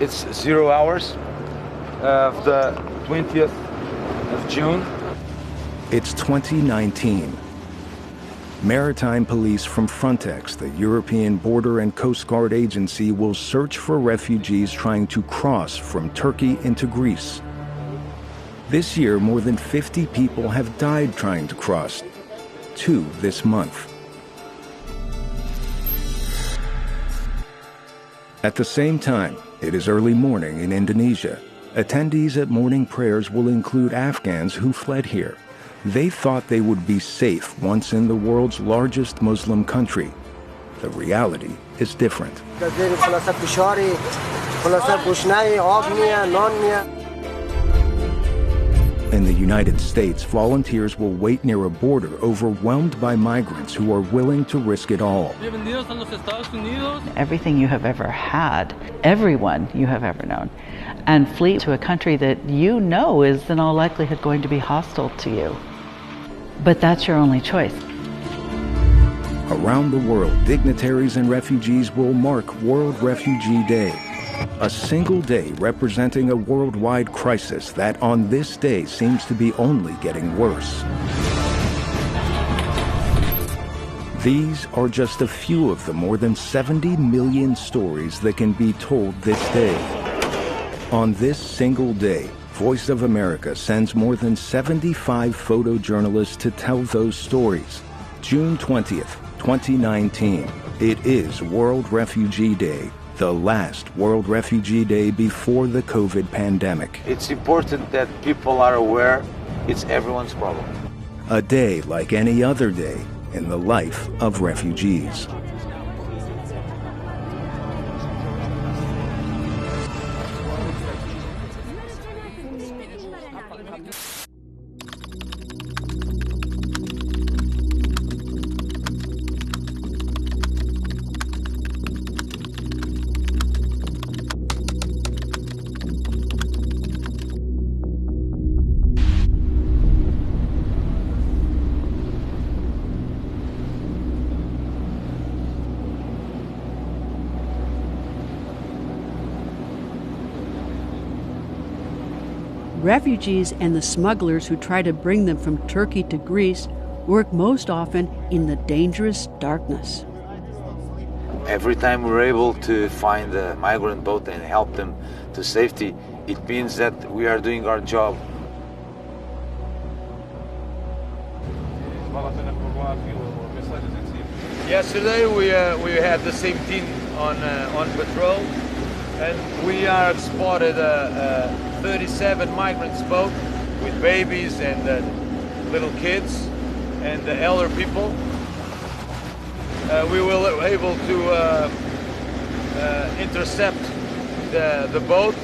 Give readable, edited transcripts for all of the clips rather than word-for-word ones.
It's 0 hours of the 20th of June. It's 2019. Maritime police from Frontex, the European Border and Coast Guard Agency, will search for refugees trying to cross from Turkey into Greece. This year, more than 50 people have died trying to cross. 2 this month. At the same time, it is early morning in Indonesia. Attendees at morning prayers will include Afghans who fled here. They thought they would be safe once in the world's largest Muslim country. The reality is different. In the United States, volunteers will wait near a border overwhelmed by migrants who are willing to risk it all. Everything you have ever had, everyone you have ever known, and flee to a country that you know is in all likelihood going to be hostile to you. But that's your only choice. Around the world, dignitaries and refugees will mark World Refugee Day, a single day representing a worldwide crisis that on this day seems to be only getting worse. These are just a few of the more than 70 million stories that can be told this day. On this single day, Voice of America sends more than 75 photojournalists to tell those stories. June 20th, 2019. It is World Refugee Day, the last World Refugee Day before the COVID pandemic. It's important that people are aware it's everyone's problem. A day like any other day in the life of refugees. Refugees and the smugglers who try to bring them from Turkey to Greece work most often in the dangerous darkness. Every time we're able to find a migrant boat and help them to safety, it means that we are doing our job. Yesterday we had the same team on patrol, and we are spotted a 37 migrants boat with babies and little kids and the elder people. We were able to intercept the boat.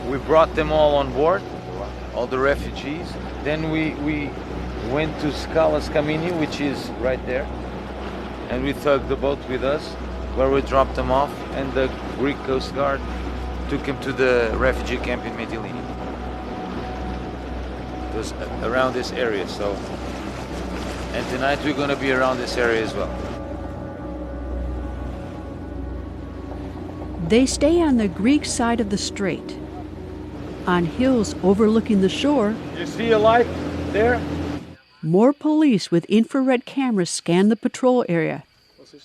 We brought them all on board, all the refugees. Then we went to Scalas Camini, which is right there, and we took the boat with us, where we dropped them off, and the Greek Coast Guard took him to the refugee camp in Mytilene. It was around this area, so, and tonight we're going to be around this area as well. They stay on the Greek side of the strait. On hills overlooking the shore, You see a light there? more police with infrared cameras scan the patrol area.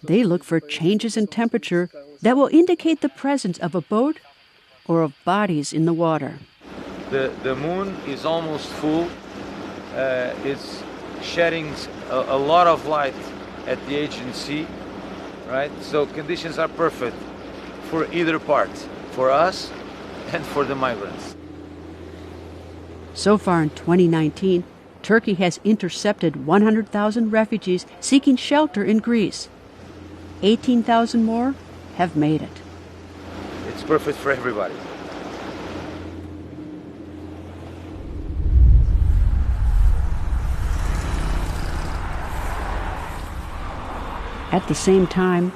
They look for changes in temperature that will indicate the presence of a boat or of bodies in the water. The moon is almost full. It's shedding a lot of light at the Aegean Sea, right? So conditions are perfect for either part, for us and for the migrants. So far in 2019, Turkey has intercepted 100,000 refugees seeking shelter in Greece. 18,000 more have made it. It's perfect for everybody. At the same time,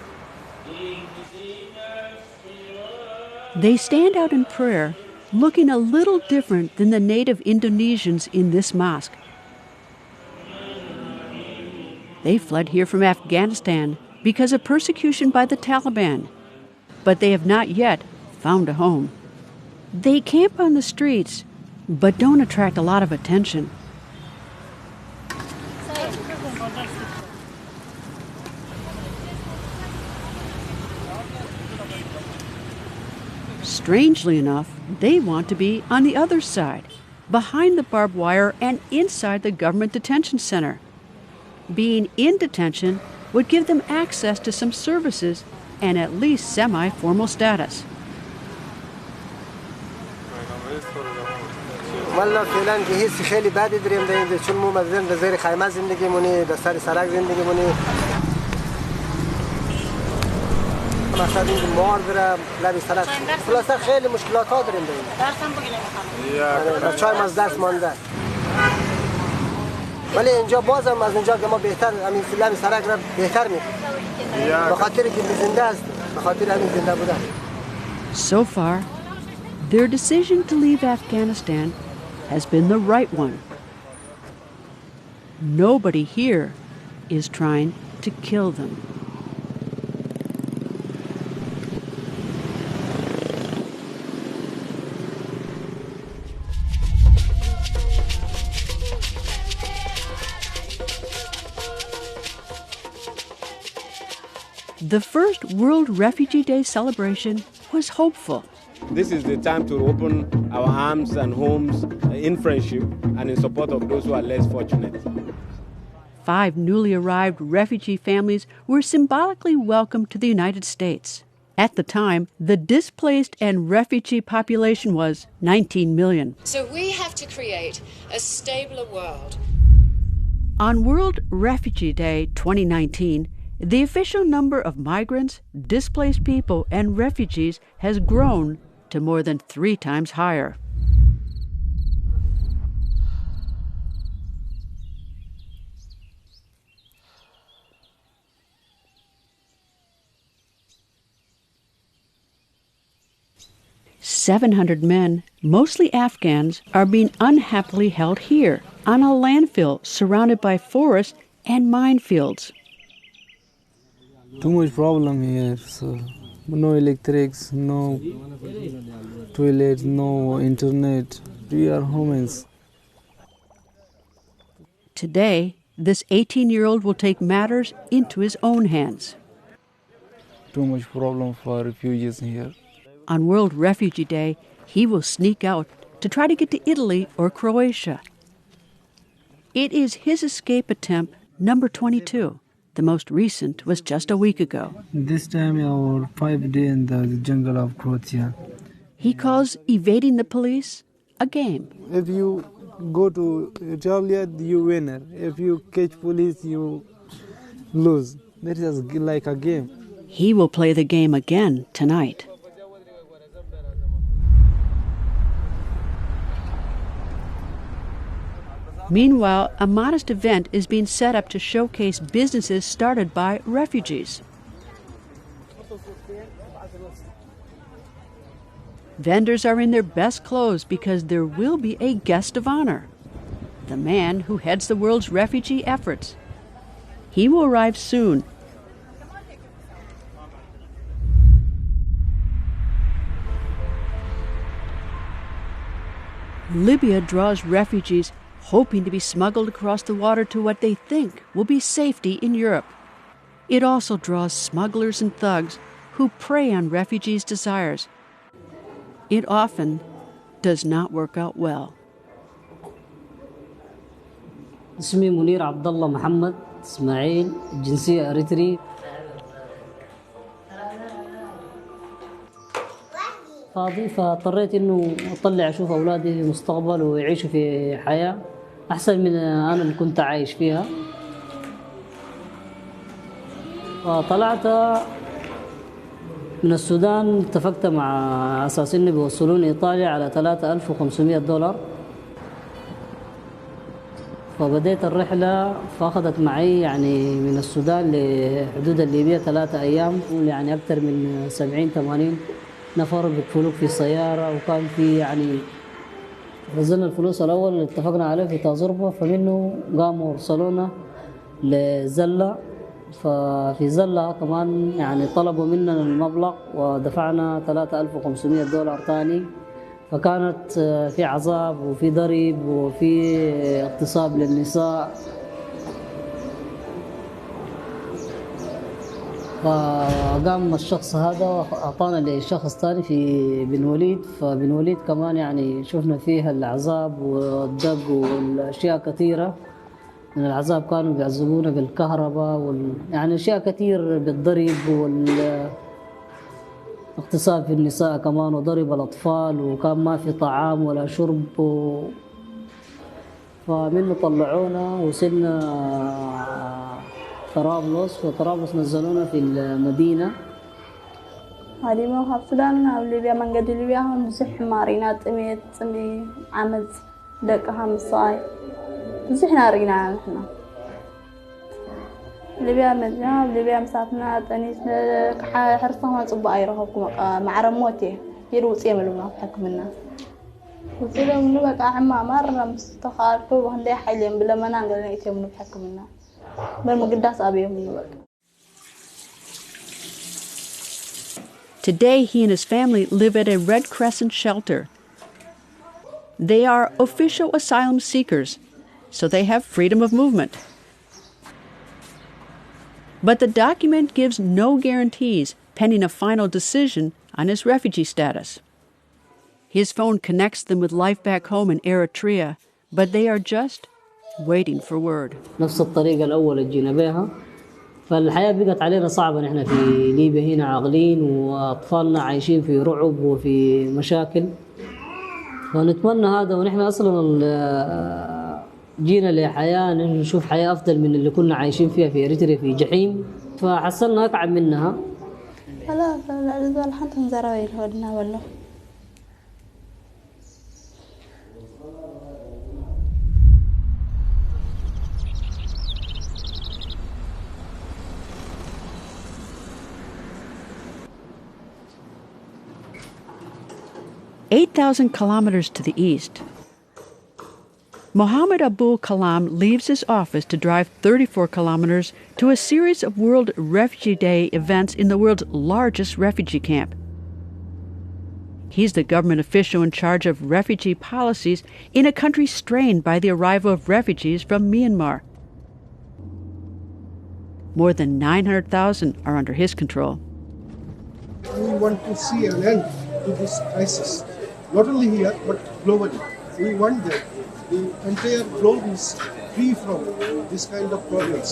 they stand out in prayer, looking a little different than the native Indonesians in this mosque. They fled here from Afghanistan because of persecution by the Taliban, but they have not yet found a home. They camp on the streets, but don't attract a lot of attention. Strangely enough, they want to be on the other side, behind the barbed wire and inside the government detention center. Being in detention would give them access to some services and at least semi-formal status. والله فعلا که حس خیلی بدی داریم در اینجا چون ما مثلا زیر خیمه زندگی مونی در سر سرک زندگی مونی مثلا این مار داره لبی سرک خلاصه خیلی مشکلات ها داریم در اینجا بچه‌های ما از دست مانده ولی اینجا بازم از اینجا که ما بهتر همین لبی سرک را بهتر می‌کنیم به خاطر که زنده است به خاطر همین زنده بودن. So far, their decision to leave Afghanistan has been the right one. Nobody here is trying to kill them. The first World Refugee Day celebration was hopeful. This is the time to open our arms and homes in friendship and in support of those who are less fortunate. 5 newly arrived refugee families were symbolically welcomed to the United States. At the time, the displaced and refugee population was 19 million. So we have to create a stabler world. On World Refugee Day 2019, the official number of migrants, displaced people, and refugees has grown to more than 3 times higher. "700 men, mostly Afghans, are being unhappily held here on a landfill surrounded by forests and minefields. Too much problem here, so no electrics, no toilets, no internet. We are homeless. Today, this 18-year-old will take matters into his own hands. Too much problem for refugees here. On World Refugee Day, he will sneak out to try to get to Italy or Croatia. It is his escape attempt number 22. The most recent was just a week ago. This time our 5 days in the jungle of Croatia. He calls evading the police a game. If you go to Italy, you winner. If you catch police, you lose. That is like a game. He will play the game again tonight. Meanwhile, a modest event is being set up to showcase businesses started by refugees. Vendors are in their best clothes because there will be a guest of honor, the man who heads the world's refugee efforts. He will arrive soon. Libya draws refugees hoping to be smuggled across the water to what they think will be safety in Europe. It also draws smugglers and thugs who prey on refugees' desires. It often does not work out well. اسمي منير عبد الله محمد اسماعيل الجنسية أريتري فاضي فاضطريت إنه أطلع أشوف أولادي في مستقبل ويعيشوا في حياة أحسن من أنا اللي كنت عايش فيها. فطلعت من السودان اتفقت مع أساس إني بيوصلوني إيطاليا على $3500. فبديت الرحلة فأخذت معي يعني من السودان لحدود الليبية 3 أيام يعني أكثر من 70-80 نفر بيدخلوك في السيارة وكان في يعني نزلنا الفلوس الأول اللي اتفقنا عليه في تازربة فمنه قاموا وصلونا لزلة. ففي زلة كمان يعني طلبوا مننا المبلغ ودفعنا $3,500 تاني. فكانت في عذاب وفي ضرب وفي اغتصاب للنساء. فقام الشخص هذا أعطانا لشخص ثاني في بن وليد. فبن وليد كمان يعني شفنا فيها العذاب والدق والأشياء كثيرة من العذاب. كانوا بيعذبونا بالكهرباء يعني أشياء كثير بالضرب واغتصاب في النساء كمان وضرب الأطفال، وكان ما في طعام ولا شرب فمنه طلعونا وصلنا طرابلس. وطرابلس نزلونا في المدينة. هذه ما هو السودان أو ليبيا من قد ليبيا هم بزح مارينات أميت أمي عمد دقها مصاي بزحنا رجعنا نحنا ليبيا مدنا ليبيا مسافنا تاني حرصنا ما تصب أيرهكم مع رموتي يروس يعملونا حكمنا وصلوا منو بقى عما مرة مستخارفوا وهندي حيلين بلا ما نقدر نيتهم بحكمنا Today, he and his family live at a Red Crescent shelter. They are official asylum seekers, so they have freedom of movement. But the document gives no guarantees pending a final decision on his refugee status. His phone connects them with life back home in Eritrea, but they are just waiting for word. نفس الطريقة الأول اللي جينا بها. فالحياة بقت علينا صعبة. نحن في ليبيا هنا عاقلين وأطفالنا عايشين في رعب وفي مشاكل. ونتمنى هذا. ونحن أصلا جينا لحياة نشوف حياة أفضل من اللي كنا عايشين فيها في إريتريا في جحيم. فحصلنا أقعد منها. لا الحين تنزرعي هودنا والله. "8,000 kilometers to the east, Mohammed Abul Kalam leaves his office to drive 34 kilometers to a series of World Refugee Day events in the world's largest refugee camp. He's the government official in charge of refugee policies in a country strained by the arrival of refugees from Myanmar. More than 900,000 are under his control. We want to see an end to this crisis, not only here but globally. We want that the entire globe is free from this kind of problems.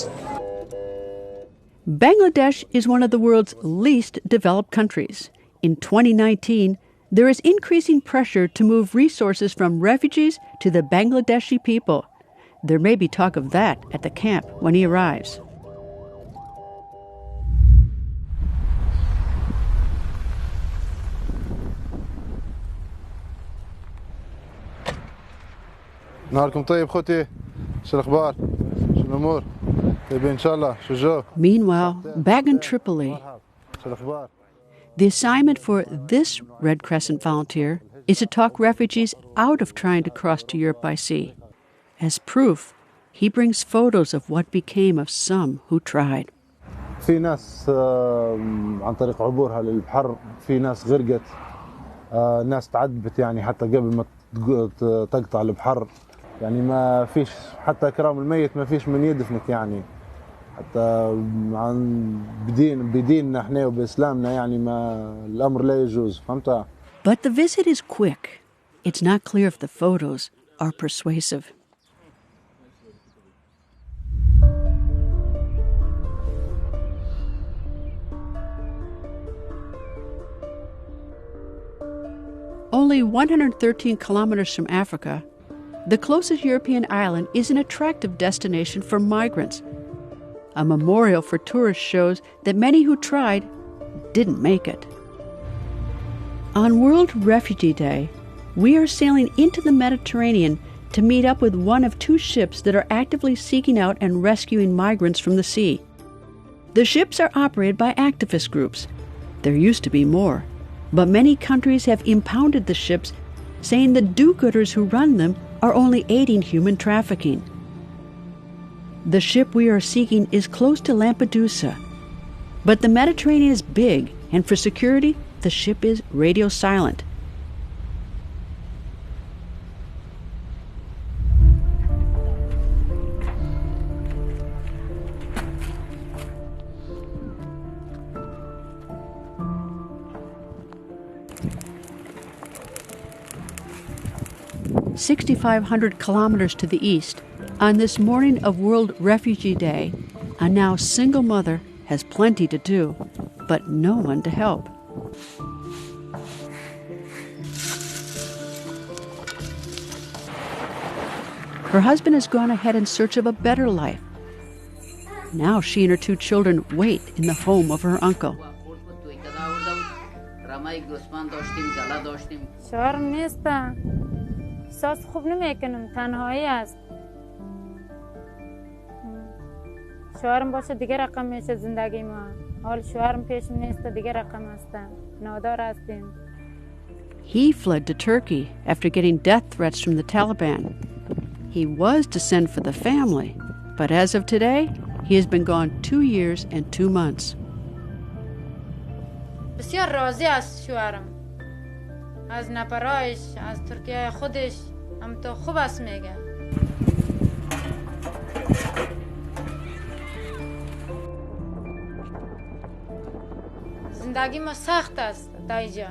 Bangladesh is one of the world's least developed countries. In 2019, there is increasing pressure to move resources from refugees to the Bangladeshi people. There may be talk of that at the camp when he arrives. نهاركم طيب خوتي شو الاخبار شو الامور طيبين ان شاء الله شو الجو. Meanwhile, back in Tripoli, شو الاخبار. the assignment for this Red Crescent volunteer is to talk refugees out of trying to cross to Europe by sea. As proof, he brings photos of what became of some who tried. في ناس عن طريق عبورها للبحر، في ناس غرقت، ناس تعذبت يعني حتى قبل ما تقطع البحر. يعني ما فيش حتى كرام الميت ما فيش من يدفنك يعني حتى عن بديننا احنا وباسلامنا يعني ما الامر لا يجوز فهمت. But the visit is quick. It's not clear if the photos are persuasive. Only 113 kilometers from Africa, the closest European island is an attractive destination for migrants. A memorial for tourists shows that many who tried didn't make it. On World Refugee Day, we are sailing into the Mediterranean to meet up with one of two ships that are actively seeking out and rescuing migrants from the sea. The ships are operated by activist groups. There used to be more, but many countries have impounded the ships, saying the do-gooders who run them are only aiding human trafficking. The ship we are seeking is close to Lampedusa, but the Mediterranean is big, and for security, the ship is radio silent. "6,500 kilometers to the east, on this morning of World Refugee Day, a now single mother has plenty to do, but no one to help. Her husband has gone ahead in search of a better life. Now she and her 2 children wait in the home of her uncle. شوهرم نیستم. احساس خوب نمیکنم. تنهایی است. شوهرم باشه دیگه رقم میشه زندگی ما. حال شوهرم پیشم نیست دیگه رقم هستم. نادار هستیم. He fled to Turkey after getting death threats from the Taliban. He was to send for the family, but as of today, he has been gone 2 years and 2 months. بسیار راضی است شوهرم. از نپرایش، از ترکیه خودش، هم تو خوب است میگه. زندگی ما سخت است دایجا.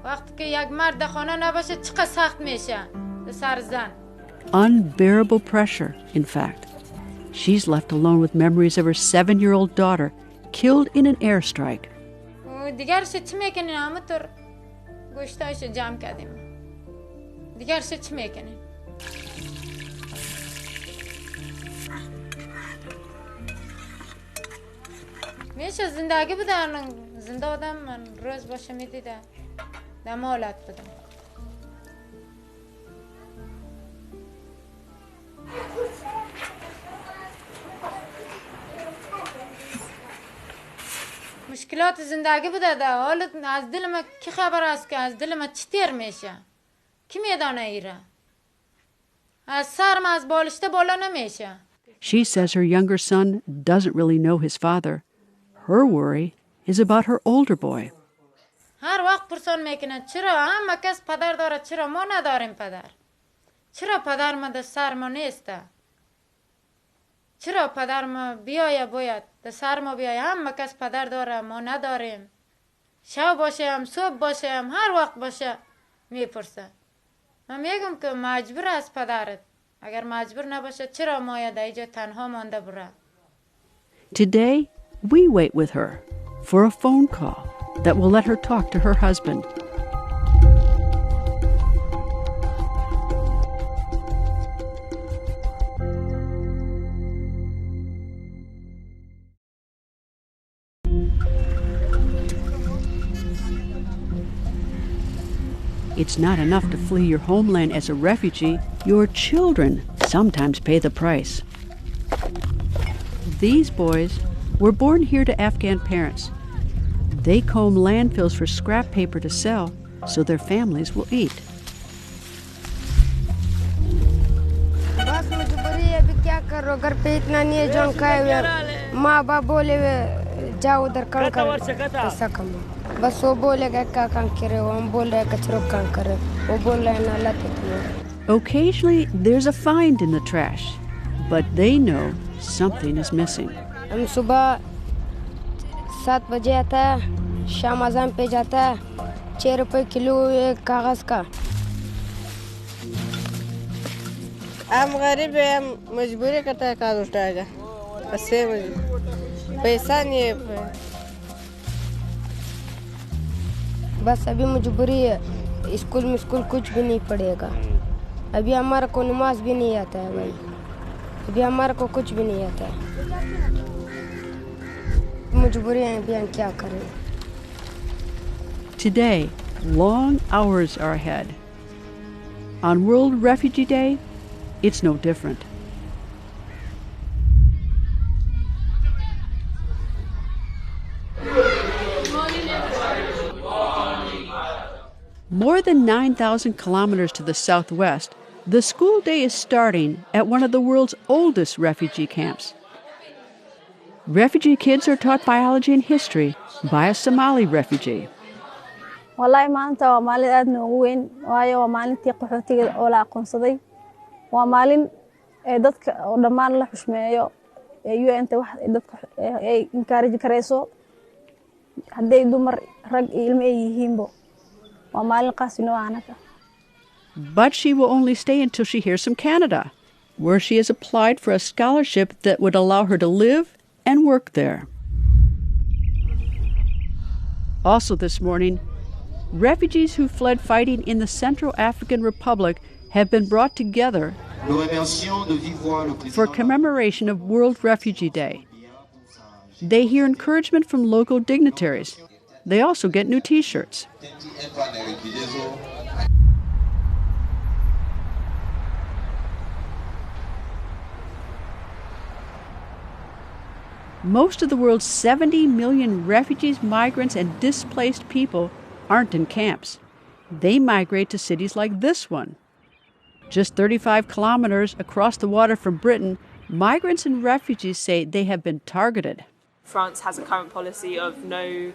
وقتی که یک مرد در خانه نباشه چقدر سخت میشه در سر زن. Unbearable pressure, in fact. She's left alone with memories of her 7-year-old daughter killed in an airstrike. دیگرش چی میکنین؟ همونطور گوشتایش جمع کردیم. دیگرش چی میکنین؟ میشه زندگی بدن. زنده آدم من روز باشه میدیده دم حالت بدم. مشکلات زندگی بوده ده. حالا از دل ما کی خبر است که از دل ما چی تیر میشه؟ کی میدانه ایره؟ از سرم از بالشته بالا نمیشه. She says her younger son doesn't really know his father. Her worry is about her older boy. هر وقت پرسان میکنه چرا همه کس پدر داره چرا ما نداریم پدر؟ چرا پدر ما در سر ما نیسته؟ چرا پدر ما بیایه باید در سر ما بیایه؟ همه کس پدر داره ما نداریم. شب باشه هم صبح باشه هم هر وقت باشه میپرسه. من میگم که مجبور است پدرت. اگر مجبور نباشه چرا ما در اینجا تنها مانده بره؟ Today, we wait with her for a phone call that will let her talk to her husband. It's not enough to flee your homeland as a refugee. Your children sometimes pay the price. These boys were born here to Afghan parents. They comb landfills for scrap paper to sell so their families will eat. बस मजबूरी है अभी क्या करो घर पे इतना नहीं है जो खाए हुए माँ बाप बोले जाओ उधर काम करो पैसा कमाओ बस वो बोलेगा क्या काम करे हम बोल रहे कचरों काम करे वो बोल रहे ना लाते तुम्हें. Occasionally there's a find in the trash, but they know something is missing. हम सुबह 7 बजे आता है शाम अज़ान पे जाता है 6 रुपए किलो एक कागज़ का. हम गरीब है हम मजबूरी करता है कागज़ उठाएगा बस पैसा नहीं है बस अभी मजबूरी है स्कूल में कुछ भी नहीं पड़ेगा अभी हमारा को नमाज भी नहीं आता है भाई अभी हमारा को कुछ भी नहीं आता है मजबूरी है अभी हम क्या करें. Today, long hours are ahead. On World Refugee Day, it's no different. More than 9,000 kilometers to the southwest, The school day is starting at one of the world's oldest refugee camps. Refugee kids are taught biology and history by a Somali refugee. والله maanta waa maalin aad noogu weyn waayo waa maalintii qaxootiga oo la aqoonsaday waa maalin dadka oo dhammaan la xushmeeyo UN-ta wax dadka ay encourage kareyso hadday dumar rag iyo ilmo ay yihiinbo waa maalin qaasi noo anaga. But she will only stay until she hears from Canada, where she has applied for a scholarship that would allow her to live and work there. Also this morning, refugees who fled fighting in the Central African Republic have been brought together for commemoration of World Refugee Day. They hear encouragement from local dignitaries. They also get new T-shirts. Most of the world's 70 million refugees, migrants, and displaced people aren't in camps. They migrate to cities like this one. Just 35 kilometers across the water from Britain, migrants and refugees say they have been targeted. France has a current policy of no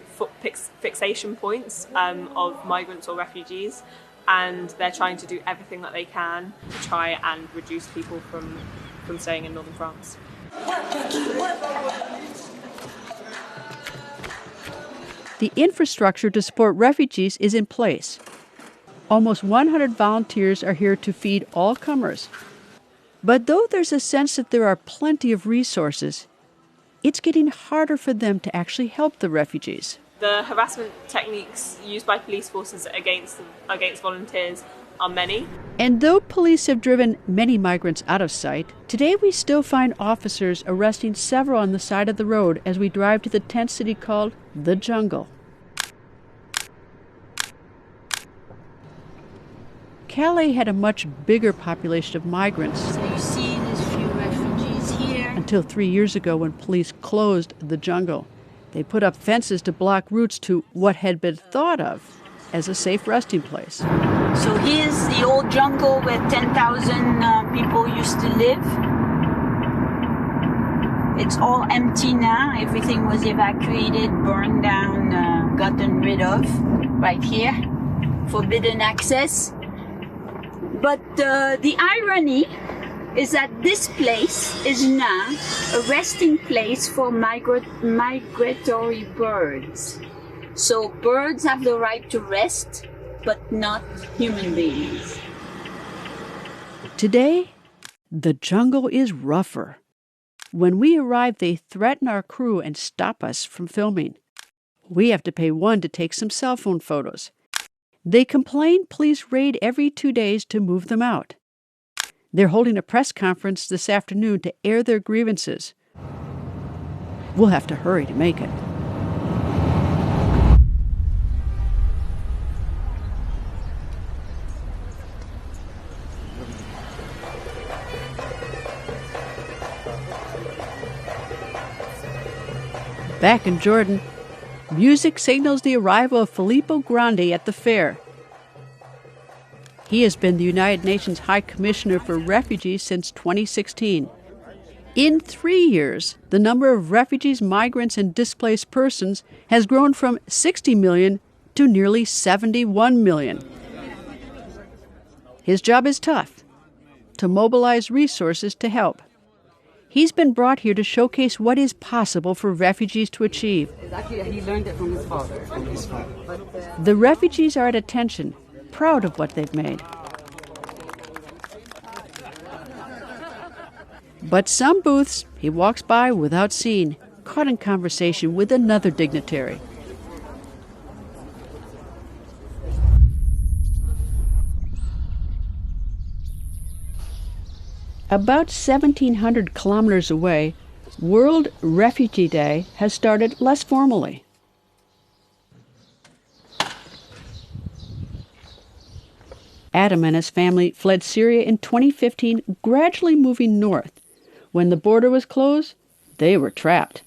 fixation points of migrants or refugees, and they're trying to do everything that they can to try and reduce people from staying in northern France. The infrastructure to support refugees is in place. Almost 100 volunteers are here to feed all comers. But though there's a sense that there are plenty of resources, it's getting harder for them to actually help the refugees. The harassment techniques used by police forces against volunteers are many. And though police have driven many migrants out of sight, today we still find officers arresting several on the side of the road as we drive to the tent city called the Jungle. Calais had a much bigger population of migrants. So you see these few refugees here. Until 3 years ago when police closed the Jungle. They put up fences to block routes to what had been thought of as a safe resting place. So here's the old jungle where 10,000 people used to live. It's all empty now. Everything was evacuated, burned down, gotten rid of. Right here, forbidden access. But the irony is that this place is now a resting place for migratory birds. So birds have the right to rest, but not human beings. Today, the jungle is rougher. When we arrive, they threaten our crew and stop us from filming. We have to pay one to take some cell phone photos. They complain police raid every 2 days to move them out. They're holding a press conference this afternoon to air their grievances. We'll have to hurry to make it. Back in Jordan, music signals the arrival of Filippo Grandi at the fair. He has been the United Nations High Commissioner for Refugees since 2016. In 3 years, the number of refugees, migrants, and displaced persons has grown from 60 million to nearly 71 million. His job is tough, to mobilize resources to help. He's been brought here to showcase what is possible for refugees to achieve. He learned it from his father. The refugees are at attention, proud of what they've made. But some booths he walks by without seeing, caught in conversation with another dignitary. About 1,700 kilometers away, World Refugee Day has started less formally. Adam and his family fled Syria in 2015, gradually moving north. When the border was closed, they were trapped.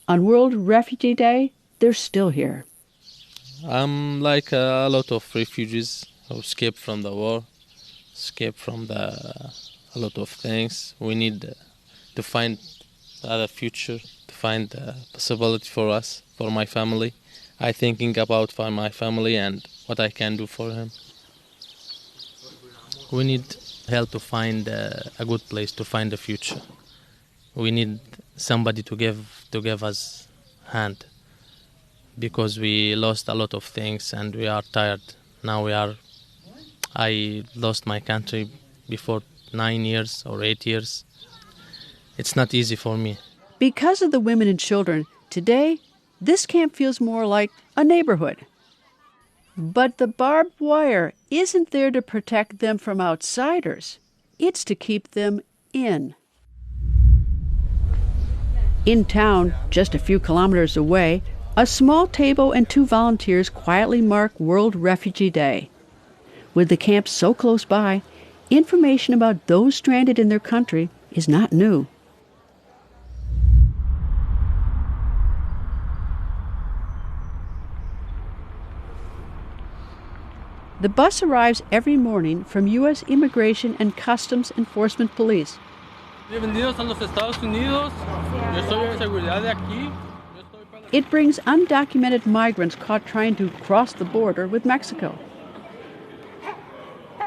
On World Refugee Day, they're still here. I'm like a lot of refugees who escaped from the war. escape from a lot of things. We need to find other future, to find a possibility for us, for my family. I'm thinking about for my family and what I can do for him. We need help to find a good place, to find a future. We need somebody to give us hand, because we lost a lot of things and we are tired. Now I lost my country before 9 years or 8 years. It's not easy for me. Because of the women and children, today, this camp feels more like a neighborhood. But the barbed wire isn't there to protect them from outsiders. It's to keep them in. In town, just a few kilometers away, a small table and 2 volunteers quietly mark World Refugee Day. With the camp so close by, information about those stranded in their country is not new. The bus arrives every morning from U.S. Immigration and Customs Enforcement Police. Bienvenidos a los Estados Unidos. Yo soy de seguridad de aquí. It brings undocumented migrants caught trying to cross the border with Mexico.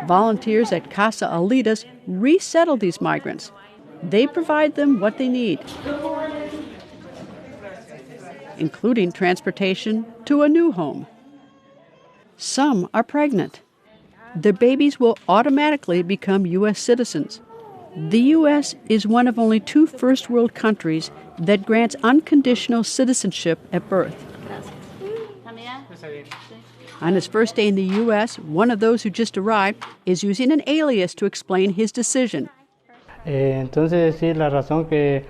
Volunteers at Casa Alitas resettle these migrants. They provide them what they need, including transportation to a new home. Some are pregnant. Their babies will automatically become U.S. citizens. The U.S. is one of only 2 first world countries that grants unconditional citizenship at birth. On his first day in the U.S., one of those who just arrived is using an alias to explain his decision. Entonces, sí, la razón que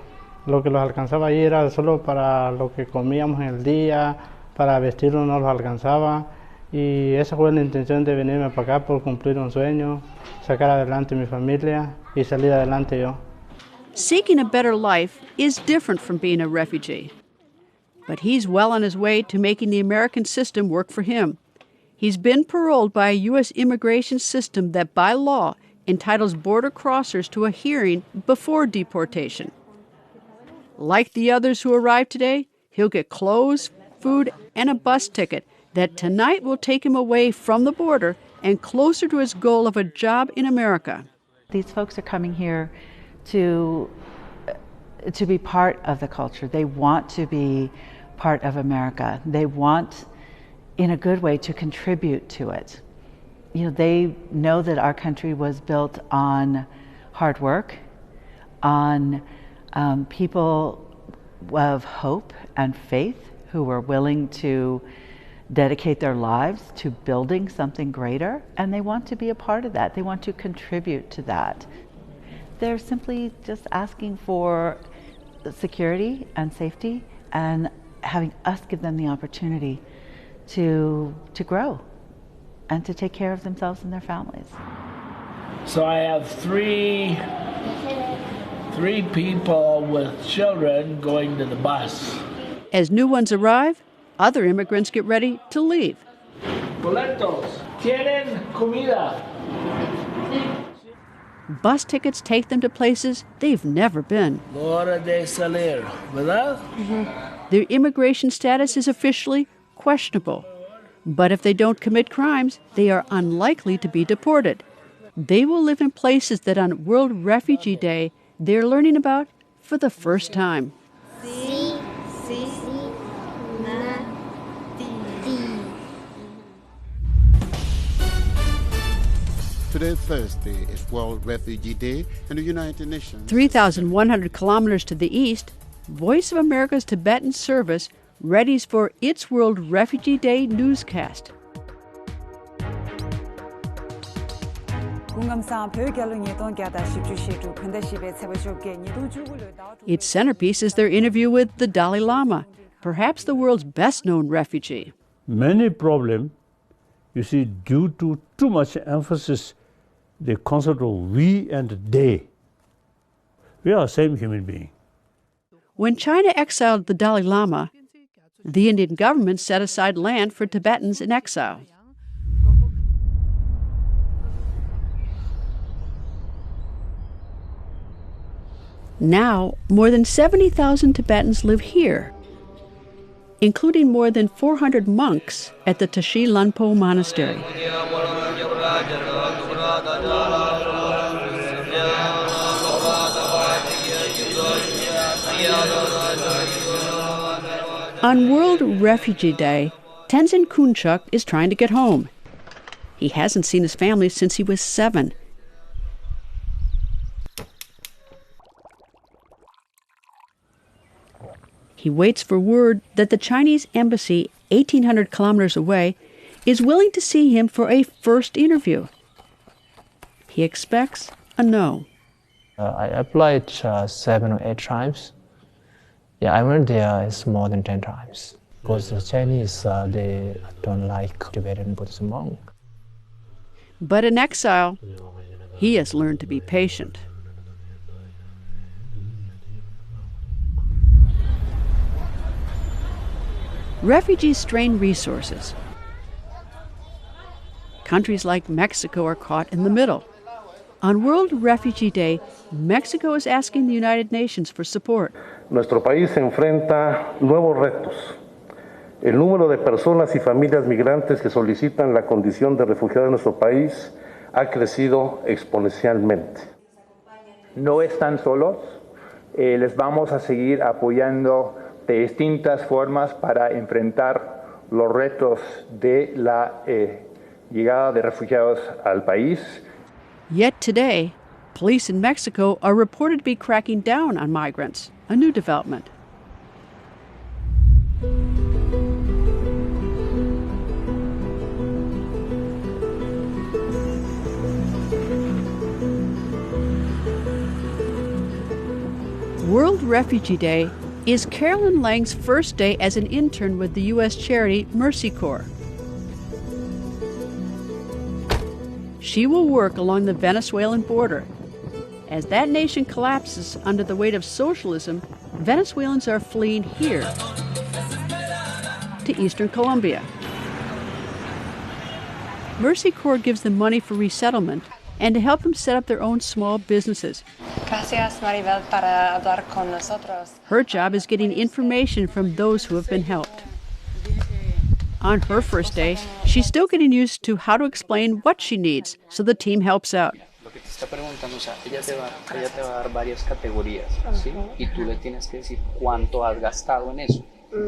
lo que los alcanzaba ahí era solo para lo que comíamos en el día, para vestirnos no los alcanzaba. Y esa fue la intención de venirme para acá por cumplir un sueño, sacar adelante mi familia y salir adelante yo. Seeking a better life is different from being a refugee. But he's well on his way to making the American system work for him. He's been paroled by a U.S. immigration system that, by law, entitles border crossers to a hearing before deportation. Like the others who arrived today, he'll get clothes, food, and a bus ticket that tonight will take him away from the border and closer to his goal of a job in America. These folks are coming here to be part of the culture. They want to be part of America. They want, in a good way, to contribute to it. You know, they know that our country was built on hard work, on people of hope and faith who were willing to dedicate their lives to building something greater, and they want to be a part of that. They want to contribute to that. They're simply just asking for security and safety and having us give them the opportunity to grow and to take care of themselves and their families. So I have three people with children going to the bus. As new ones arrive, other immigrants get ready to leave. Boletos, tienen comida. Bus tickets take them to places they've never been. Hora de salir, ¿verdad? Their immigration status is officially questionable. But if they don't commit crimes, they are unlikely to be deported. They will live in places that on World Refugee Day they're learning about for the first time. Today, Thursday, is World Refugee Day, and the United Nations... 3,100 kilometers to the east, Voice of America's Tibetan service readies for its World Refugee Day newscast. Its centerpiece is their interview with the Dalai Lama, perhaps the world's best-known refugee. Many problems, you see, due to too much emphasis, the concept of we and they. We are the same human being. When China exiled the Dalai Lama, the Indian government set aside land for Tibetans in exile. Now, more than 70,000 Tibetans live here, including more than 400 monks at the Tashi Lanpo Monastery. On World Refugee Day, Tenzin Kunchuk is trying to get home. He hasn't seen his family since he was 7. He waits for word that the Chinese embassy, 1,800 kilometers away, is willing to see him for a first interview. He expects a no. I applied 7 or 8 times. Yeah, I went there more than 10 times. Because the Chinese, they don't like Tibetan Buddhism monk. But in exile, he has learned to be patient. Refugees strain resources. Countries like Mexico are caught in the middle. On World Refugee Day, Mexico is asking the United Nations for support. Nuestro país enfrenta nuevos retos. El número de personas y familias migrantes que solicitan la condición de refugiado en nuestro país ha crecido exponencialmente. No están solos, les vamos a seguir apoyando de distintas formas para enfrentar los retos de la llegada de refugiados al país. Yet today, police in Mexico are reported to be cracking down on migrants, a new development. World Refugee Day is Carolyn Lang's first day as an intern with the U.S. charity Mercy Corps. She will work along the Venezuelan border. As that nation collapses under the weight of socialism, Venezuelans are fleeing here to eastern Colombia. Mercy Corps gives them money for resettlement and to help them set up their own small businesses. Gracias, Maribel, para hablar con nosotros. Her job is getting information from those who have been helped. On her first day, she's still getting used to how to explain what she needs, so the team helps out. Lo que te está preguntando, o sea, ella te va a dar varias categorías, ¿sí? Y tú le tienes que decir cuánto has gastado en eso.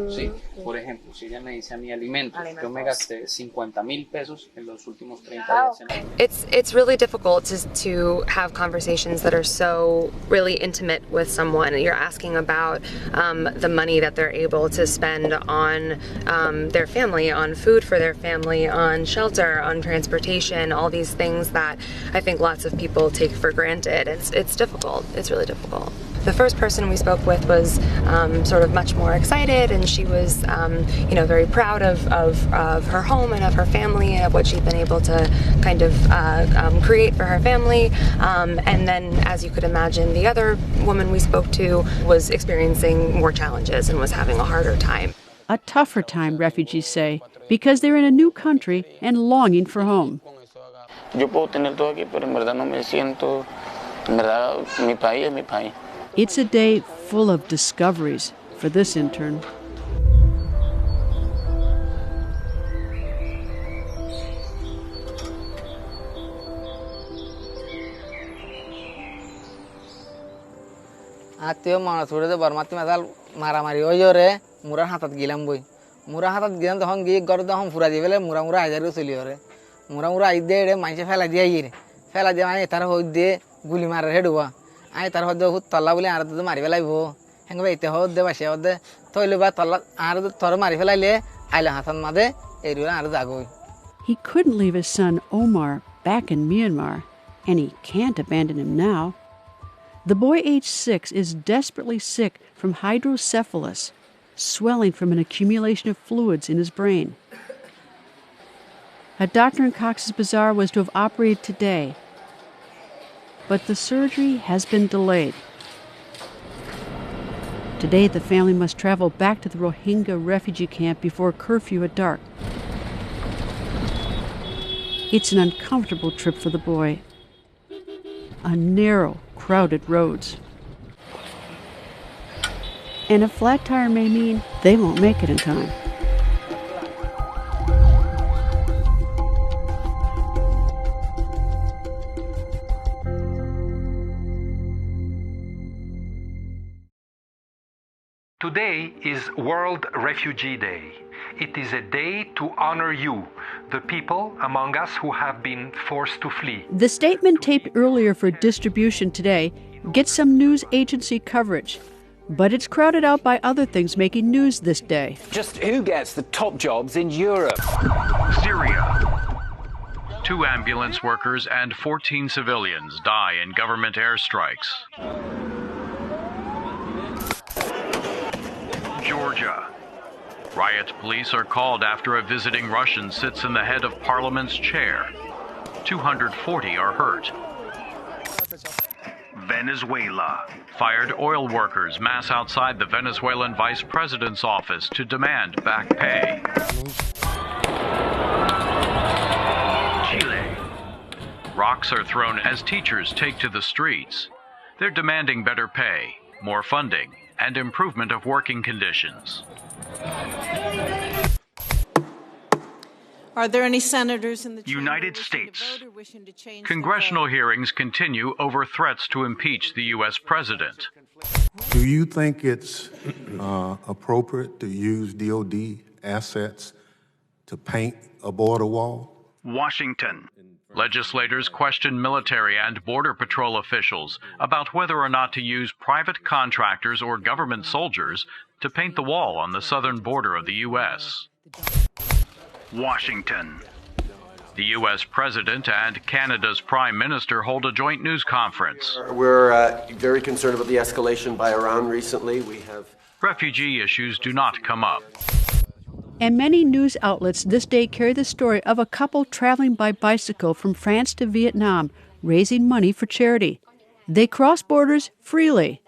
Sí, por ejemplo, si ella me dice a mí alimentos, yo me gasté 50,000 pesos en los últimos 30 días en alimentos. It's really difficult to have conversations that are so really intimate with someone. You're asking about the money that they're able to spend on their family, on food for their family, on shelter, on transportation, all these things that I think lots of people take for granted. It's difficult. It's really difficult. The first person we spoke with was sort of much more excited, and she was, very proud of her home and of her family and of what she'd been able to kind of create for her family. And then, as you could imagine, the other woman we spoke to was experiencing more challenges and was having a harder time. A tougher time, refugees say, because they're in a new country and longing for home. Yo puedo tener todo aquí, pero en verdad no me siento, en verdad mi país es mi país. It's a day full of discoveries for this intern. আত্মীয় মানুষ উড়ে বর্মাতি মাতাল মারামারি ওই জোরে মুরার হাতত গেলাম বই মুরা হাতত গেলাম তখন গিয়ে ঘর তখন ফুরা দিয়ে ফেলে মুরা হাজারও চলি ওরে মুরা আই দিয়ে মাইসে ফেলা দিয়ে আইয়ে ফেলা দিয়ে মানে তার হই দিয়ে গুলি মারার হেডুয়া আই তার হদ হুত তল্লা বলে আর তো মারি ফেলাইব হেঙ্গে বাইতে হদ দে বাসে হদ তইলে বা তল্লা আর তোর মারি ফেলাইলে আইলা হাতন মাদে এরিও আর জাগই. He couldn't leave his son Omar back in Myanmar, and he can't abandon him now. The boy, age 6, is desperately sick from hydrocephalus, swelling from an accumulation of fluids in his brain. A doctor in Cox's Bazar was to have operated today, but the surgery has been delayed. Today, the family must travel back to the Rohingya refugee camp before curfew at dark. It's an uncomfortable trip for the boy. On narrow, crowded roads. And a flat tire may mean they won't make it in time. Today is World Refugee Day. It is a day to honor you, the people among us who have been forced to flee. The statement taped earlier for distribution today gets some news agency coverage, but it's crowded out by other things making news this day. Just who gets the top jobs in Europe? Syria. 2 ambulance workers and 14 civilians die in government airstrikes. Georgia. Riot police are called after a visiting Russian sits in the head of Parliament's chair. 240 are hurt. Venezuela. Fired oil workers mass outside the Venezuelan vice president's office to demand back pay. Chile. Rocks are thrown as teachers take to the streets. They're demanding better pay, more funding, and improvement of working conditions. Are there any senators in the United States. Congressional hearings continue over threats to impeach the U.S. president. Do you think it's appropriate to use DOD assets to paint a border wall? Washington. Legislators question military and Border Patrol officials about whether or not to use private contractors or government soldiers to paint the wall on the southern border of the U.S. Washington. The U.S. President and Canada's Prime Minister hold a joint news conference. We're very concerned about the escalation by Iran recently. Refugee issues do not come up. And many news outlets this day carry the story of a couple traveling by bicycle from France to Vietnam, raising money for charity. They cross borders freely.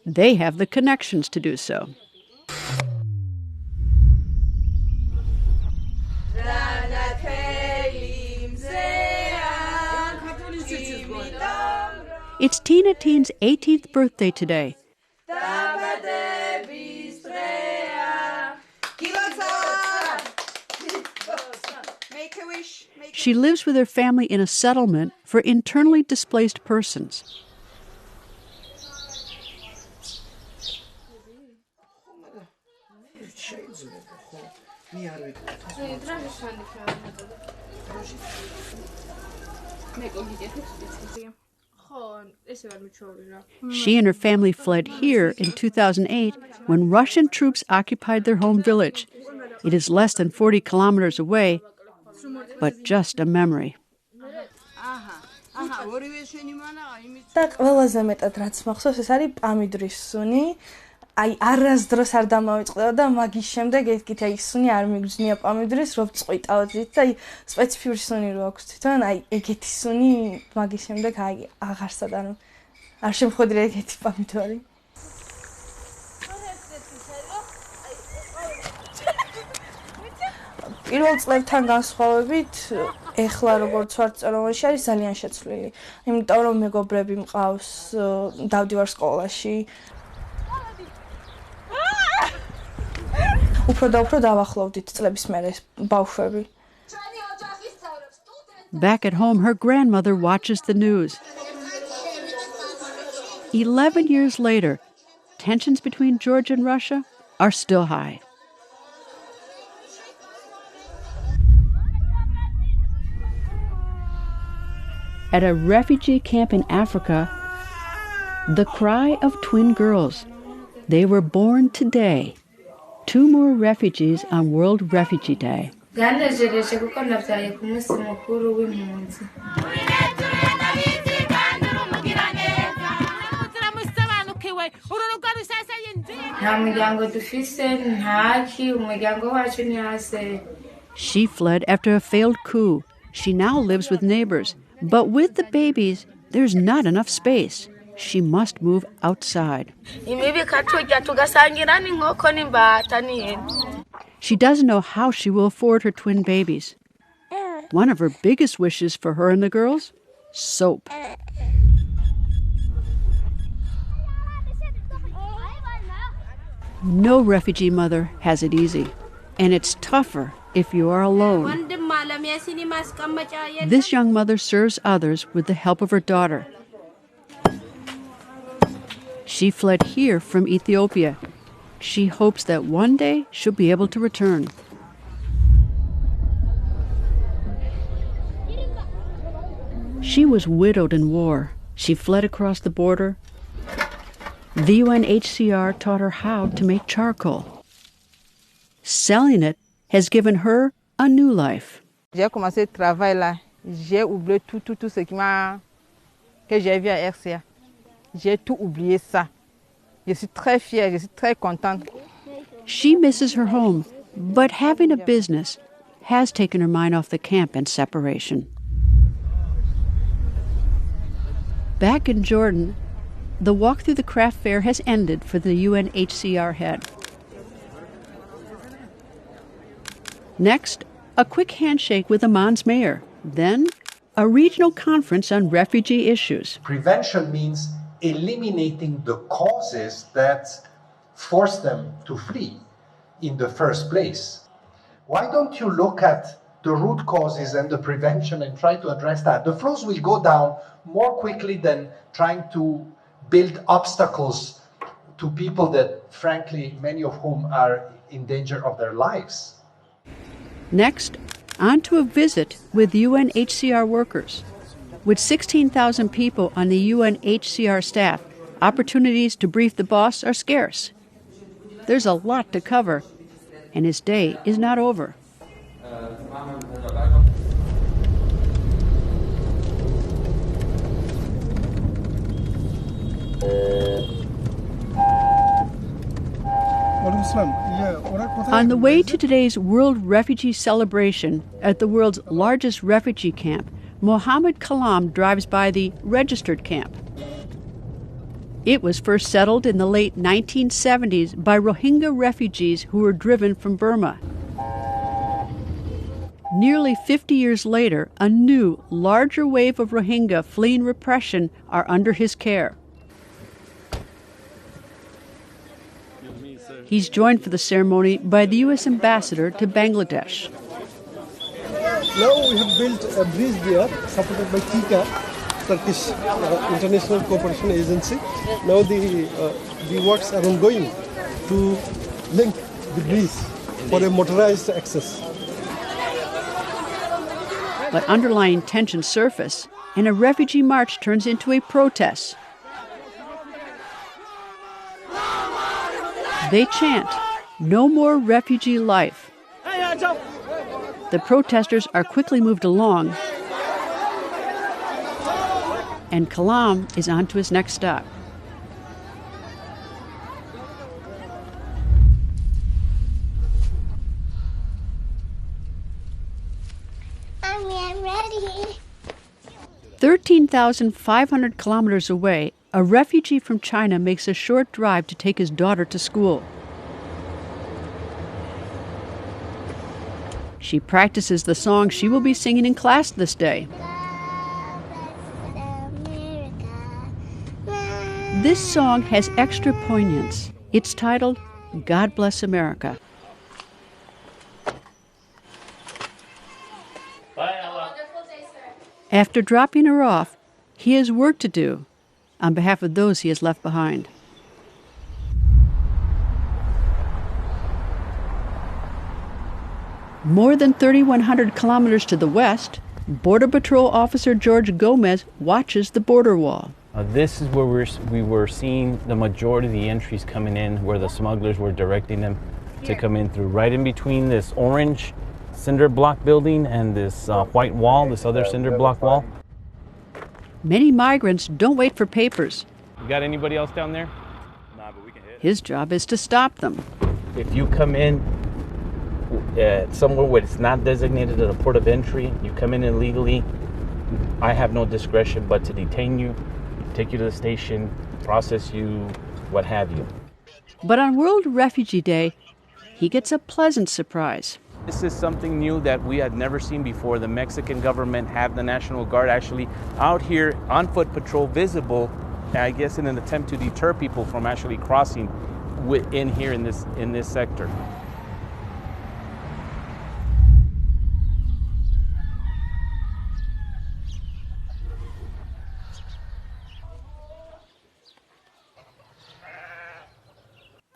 They have the connections to do so. It's Tina Teen's 18th birthday today. She lives with her family in a settlement for internally displaced persons. She and her family fled here in 2008 when Russian troops occupied their home village. It is less than 40 kilometers away, but just a memory. და ყველაზე მეტად რაც მახსოვს ეს არის პამიდრის სუნი. აი არასდროს არ დამავიწყდა და მაგის შემდეგ ეთქით აი სუნი არ მიგზნია პამიდრის რო წყვიტავდით და აი სპეციფიური სუნი რო აქვს თვითონ აი ეგეთი სუნი მაგის შემდეგ აი აღარსად არ შემხვედრია ეგეთი პამიდორი. პირველ წლებთან განსხვავებით ეხლა როგორც ვარ წარუმატებაში არის ძალიან შეცვლილი. იმიტომ რომ მეგობრები მყავს, დავდივარ სკოლაში. უფრო და უფრო დავახლოვდით წლების მერე ბავშვები. Back at home, her grandmother watches the news. 11 years later, tensions between Georgia and Russia are still high. At a refugee camp in Africa, the cry of twin girls. They were born today. 2 more refugees on World Refugee Day. She fled after a failed coup. She now lives with neighbors. But with the babies, there's not enough space. She must move outside. She doesn't know how she will afford her twin babies. One of her biggest wishes for her and the girls? Soap. No refugee mother has it easy, and it's tougher if you are alone. This young mother serves others with the help of her daughter. She fled here from Ethiopia. She hopes that one day she'll be able to return. She was widowed in war. She fled across the border. The UNHCR taught her how to make charcoal. Selling it has given her a new life. J'ai commencé le travail là, j'ai oublié tout ce que j'ai vu à RCA. J'ai tout oublié ça. Je suis très fière, je suis très contente. She misses her home, but having a business has taken her mind off the camp and separation. Back in Jordan, the walk through the craft fair has ended for the UNHCR head. Next, a quick handshake with Amman's mayor. Then, a regional conference on refugee issues. Prevention means eliminating the causes that force them to flee in the first place. Why don't you look at the root causes and the prevention and try to address that? The flows will go down more quickly than trying to build obstacles to people that, frankly, many of whom are in danger of their lives. Next, on to a visit with UNHCR workers. With 16,000 people on the UNHCR staff, opportunities to brief the boss are scarce. There's a lot to cover, and his day is not over. On the way to today's World Refugee Celebration at the world's largest refugee camp, Mohammed Kalam drives by the registered camp. It was first settled in the late 1970s by Rohingya refugees who were driven from Burma. Nearly 50 years later, a new, larger wave of Rohingya fleeing repression are under his care. He's joined for the ceremony by the U.S. ambassador to Bangladesh. Now we have built a bridge there, supported by TICA, Turkish International Cooperation Agency. Now the works are ongoing to link the bridge for a motorized access. But underlying tensions surface, and a refugee march turns into a protest. They chant, "No more refugee life." The protesters are quickly moved along, and Kalam is on to his next stop. I'm ready. 13,500 kilometers away, a refugee from China makes a short drive to take his daughter to school. She practices the song she will be singing in class this day. This song has extra poignance. It's titled, "God Bless America." After dropping her off, he has work to do on behalf of those he has left behind. More than 3,100 kilometers to the west, Border Patrol Officer George Gomez watches the border wall. This is where we were seeing the majority of the entries coming in, where the smugglers were directing them to come in through. Right in between this orange cinder block building and this white wall, this other cinder block wall. Many migrants don't wait for papers. You got anybody else down there? Nah, but we can hit. His job is to stop them. If you come in somewhere where it's not designated as a port of entry, you come in illegally, I have no discretion but to detain you, take you to the station, process you, what have you. But on World Refugee Day, he gets a pleasant surprise. This is something new that we had never seen before. The Mexican government have the National Guard actually out here on foot patrol, visible, I guess in an attempt to deter people from actually crossing in here in this sector.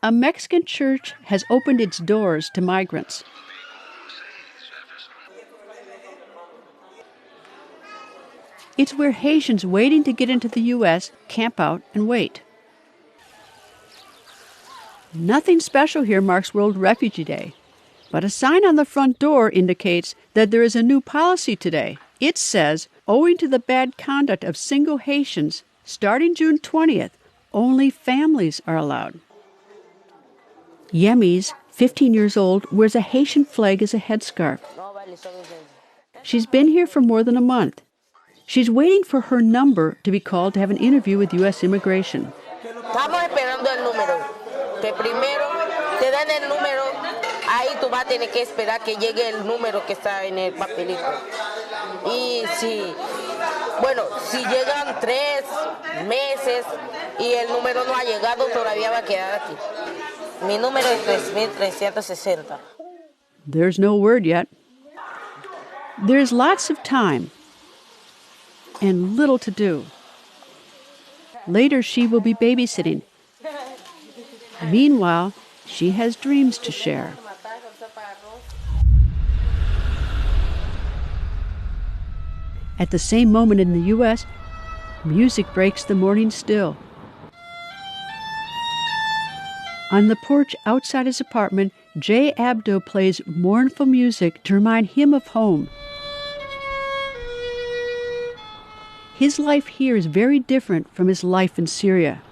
A Mexican church has opened its doors to migrants. It's where Haitians waiting to get into the U.S. camp out and wait. Nothing special here marks World Refugee Day, but a sign on the front door indicates that there is a new policy today. It says, owing to the bad conduct of single Haitians, starting June 20th, only families are allowed. Yemis, 15 years old, wears a Haitian flag as a headscarf. She's been here for more than a month. She's waiting for her number to be called to have an interview with U.S. Immigration. Estamos esperando el número. Que primero te dan el número, ahí tú vas a tener que esperar que llegue el número que está en el papelito. Y si llegan 3 meses y el número no ha llegado, todavía va a quedar aquí. Mi número es 3360. There's no word yet. There's lots of time and little to do. Later, she will be babysitting. Meanwhile, she has dreams to share. At the same moment in the U.S., music breaks the morning still. On the porch outside his apartment, Jay Abdo plays mournful music to remind him of home. His life here is very different from his life in Syria.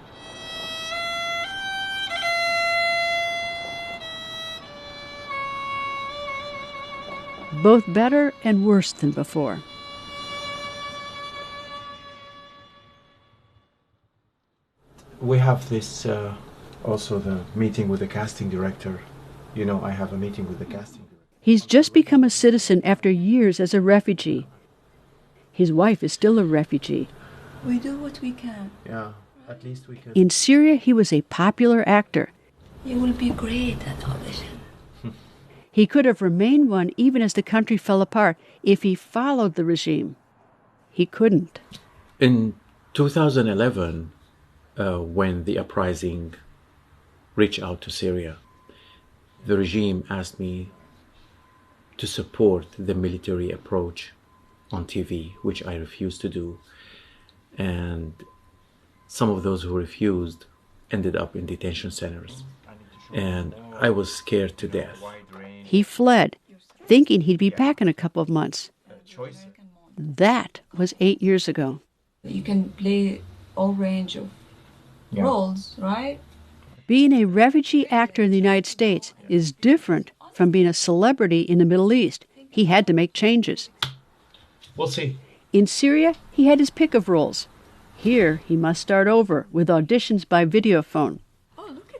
Both better and worse than before. We have this, also the meeting with the casting director. You know, I have a meeting with the casting director. He's just become a citizen after years as a refugee. His wife is still a refugee. We do what we can. Yeah, at least we can. In Syria, he was a popular actor. You will be great at audition. He could have remained one even as the country fell apart if he followed the regime. He couldn't. In 2011, when the uprising reached out to Syria, the regime asked me to support the military approach on TV, which I refused to do. And some of those who refused ended up in detention centers. And I was scared to death. He fled, thinking he'd be back in a couple of months. That was 8 years ago. You can play all range of roles, right? Being a refugee actor in the United States is different from being a celebrity in the Middle East. He had to make changes. We'll see. In Syria, he had his pick of roles. Here, he must start over with auditions by videophone.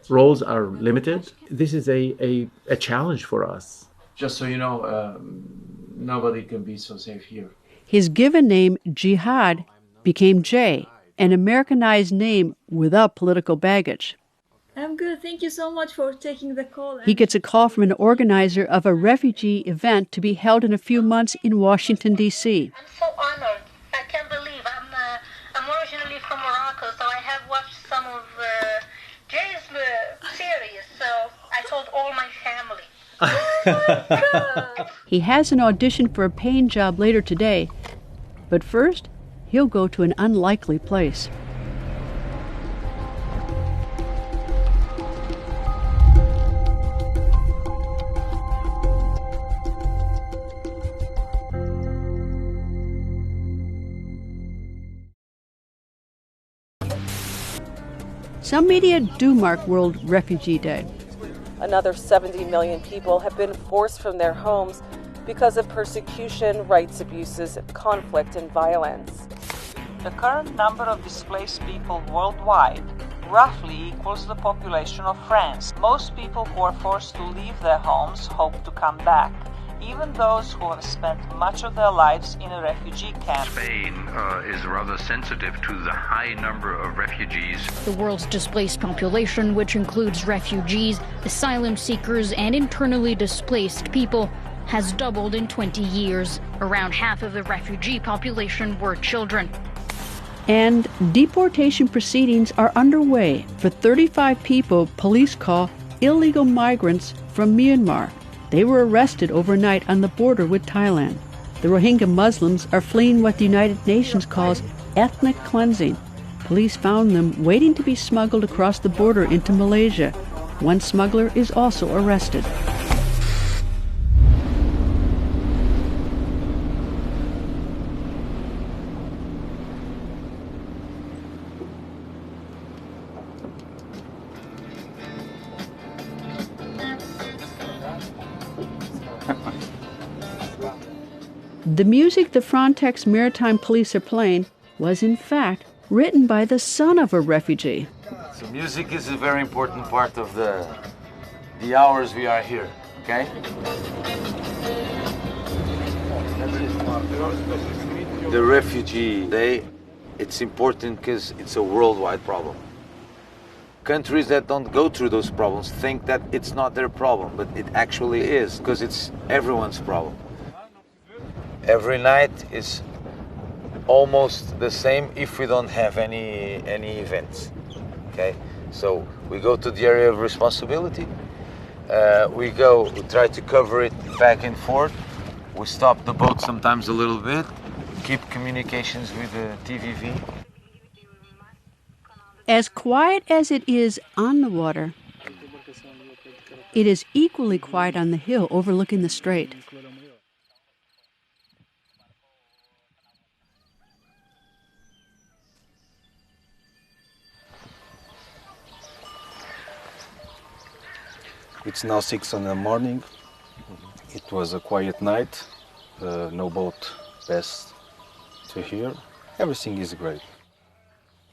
Roles are limited. This is a challenge for us. Just so you know, nobody can be so safe here. His given name, Jihad, became Jay, an Americanized name without political baggage. I'm good. Thank you so much for taking the call. He gets a call from an organizer of a refugee event to be held in a few months in Washington, D.C. I'm so honored. I can't believe I'm originally from Morocco, so I have watched some of Jay's series, so I told all my family. He has an audition for a paying job later today, but first, he'll go to an unlikely place. Some media do mark World Refugee Day. Another 70 million people have been forced from their homes because of persecution, rights abuses, conflict, and violence. The current number of displaced people worldwide roughly equals the population of France. Most people who are forced to leave their homes hope to come back. even those who have spent much of their lives in a refugee camp. Spain is rather sensitive to the high number of refugees. The world's displaced population, which includes refugees, asylum seekers, and internally displaced people, has doubled in 20 years. Around half of the refugee population were children. And deportation proceedings are underway for 35 people police call illegal migrants from Myanmar. They were arrested overnight on the border with Thailand. The Rohingya Muslims are fleeing what the United Nations calls ethnic cleansing. Police found them waiting to be smuggled across the border into Malaysia. One smuggler is also arrested. The music the Frontex Maritime Police are playing was, in fact, written by the son of a refugee. So music is a very important part of the hours we are here, okay? The Refugee Day, it's important because it's a worldwide problem. Countries that don't go through those problems think that it's not their problem, but it actually is, because it's everyone's problem. Every night is almost the same if we don't have any events, okay? So we go to the area of responsibility, we try to cover it back and forth, we stop the boat sometimes a little bit, keep communications with the TVV. As quiet as it is on the water, it is equally quiet on the hill overlooking the strait. It's now 6 in the morning. It was a quiet night. No boat passed to here. Everything is great.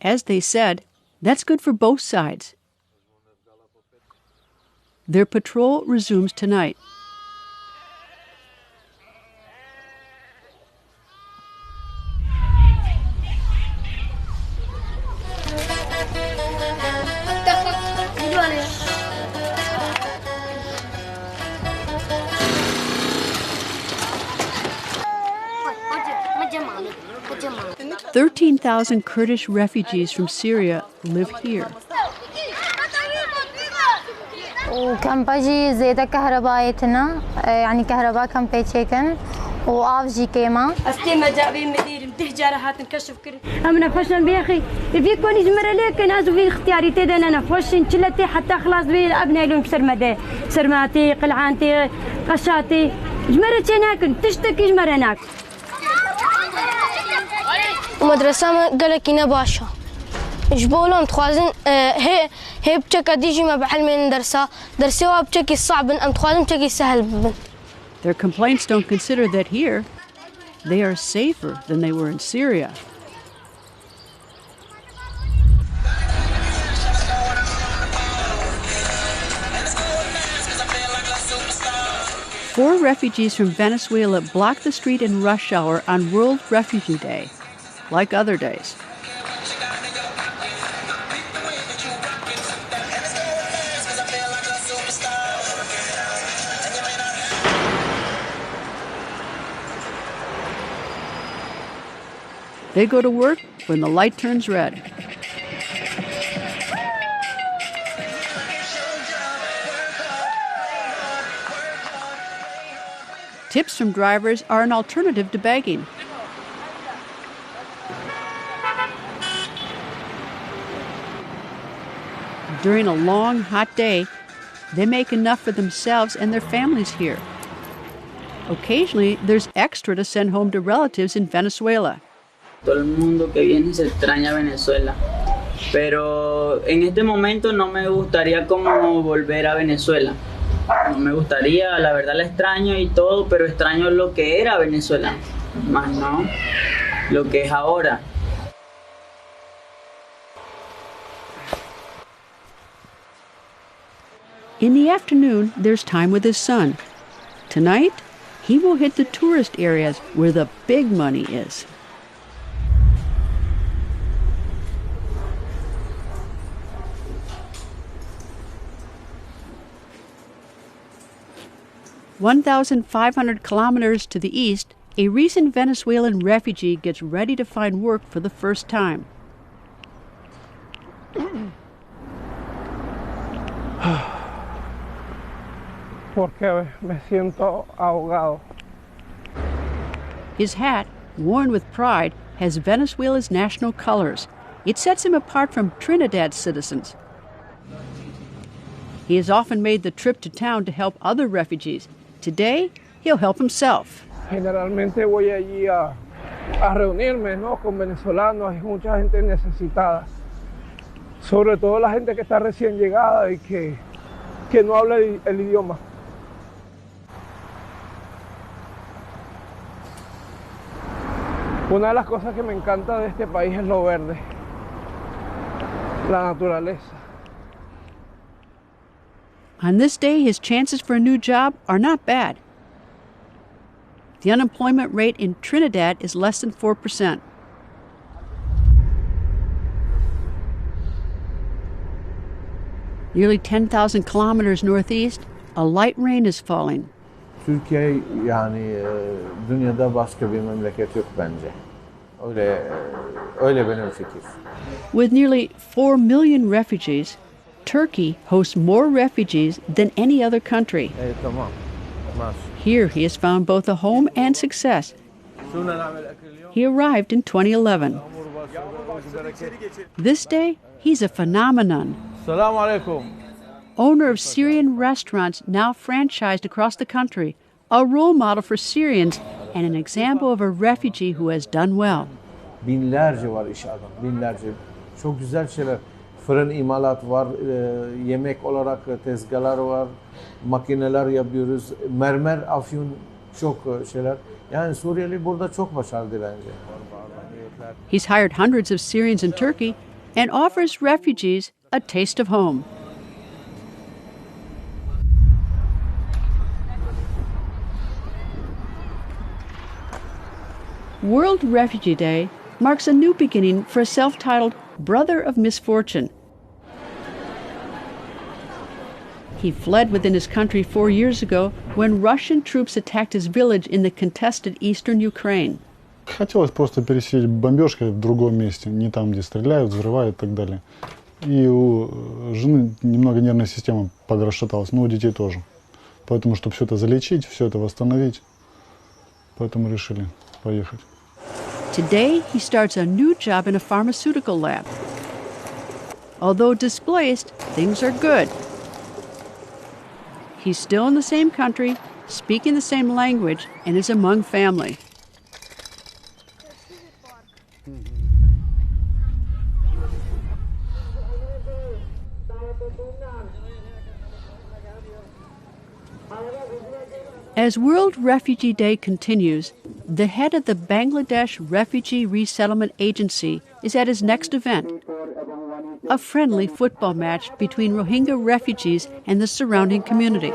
As they said, that's good for both sides. Their patrol resumes tonight. What? 13,000 Kurdish refugees from Syria live here. وكان باجي زيادة كهربائيتنا يعني كهرباء كان بيتشيكن وآفجي كيما أستيما جاء بي مدير متهجارة هات نكشف كري أمنا فشن بيخي في كوني جمرة ليك نازو في اختياري تدنا أنا فشن شلتي حتى خلاص بي أبناء لهم سرماتي قلعانتي قشاتي جمرة هناك تشتكي جمرة هناك ومدرسة قالك إنا باشا جبولهم تخوازن هي بتشكا ديجي ما بحل من درسي وابتشكي صعب أم تخوازن بتشكي سهل ببن. Their complaints don't consider that here they are safer than they were in Syria. Four refugees from Venezuela blocked the street in rush hour on World Refugee Day, like other days. They go to work when the light turns red. Tips from drivers are an alternative to begging. During a long, hot day, they make enough for themselves and their families here. Occasionally, there's extra to send home to relatives in Venezuela. Todo el mundo que viene se extraña Venezuela, pero en este momento no me gustaría como volver a Venezuela. No me gustaría, la verdad la extraño y todo, pero extraño lo que era Venezuela, más no lo que es ahora. In the afternoon, there's time with his son. Tonight, he will hit the tourist areas where the big money is. "1,500 kilometers to the east, a recent Venezuelan refugee gets ready to find work for the first time. Porque me siento ahogado. His hat, worn with pride, has Venezuela's national colors. It sets him apart from Trinidad's citizens. He has often made the trip to town to help other refugees. Today, he'll help himself. Generalmente voy allí a reunirme, ¿no?, con venezolanos. Hay mucha gente necesitada, sobre todo la gente que está recién llegada y que no habla el idioma. Una de las cosas que me encanta de este país es lo verde, la naturaleza. On this day, his chances for a new job are not bad. The unemployment rate in Trinidad is less than 4%. Nearly 10,000 kilometers northeast, a light rain is falling. Türkiye yani dünyada başka bir memleket yok bence. Öyle benim fikir. With nearly 4 million refugees, Turkey hosts more refugees than any other country. Tamam. Here he has found both a home and success. He arrived in 2011. This day, he's a phenomenon. Assalamu alaikum. Owner of Syrian restaurants now franchised across the country, a role model for Syrians and an example of a refugee who has done well. Binlerce var iş adam, binlerce. Çok güzel şeyler. Fırın imalat var, yemek olarak tezgahlar var, makineler yapıyoruz, mermer, afyun, çok şeyler. Yani Suriyeli burada çok başarılı bence. He's hired hundreds of Syrians in Turkey and offers refugees a taste of home. World Refugee Day marks a new beginning for a self-titled Brother of Misfortune. He fled within his country 4 years ago when Russian troops attacked his village in the contested eastern Ukraine. Хотелось просто пересидеть бомбежкой в другом месте, не там, где стреляют, взрывают и так далее. И у жены немного нервная система подрасшаталась, но у детей тоже. Поэтому, чтобы все это залечить, все это восстановить, поэтому решили поехать. Today, he starts a new job in a pharmaceutical lab. Although displaced, things are good. He's still in the same country, speaking the same language, and is among family. As World Refugee Day continues, the head of the Bangladesh Refugee Resettlement Agency is at his next event, a friendly football match between Rohingya refugees and the surrounding community.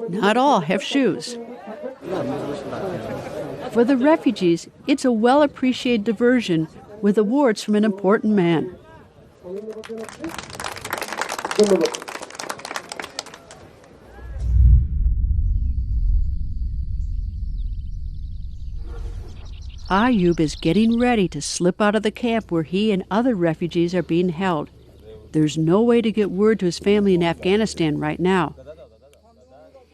Not all have shoes. For the refugees, it's a well-appreciated diversion with awards from an important man. Ayub is getting ready to slip out of the camp where he and other refugees are being held. There's no way to get word to his family in Afghanistan right now.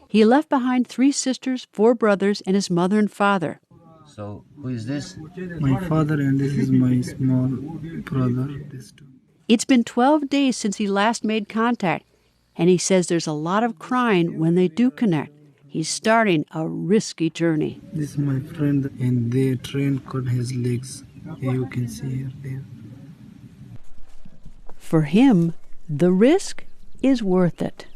He left behind 3 sisters, 4 brothers, and his mother and father. So, who is this? My father, and this is my small brother. It's been 12 days since he last made contact, and he says there's a lot of crying when they do connect. He's starting a risky journey. This is my friend, and the train cut his legs. You can see here, there. For him, the risk is worth it.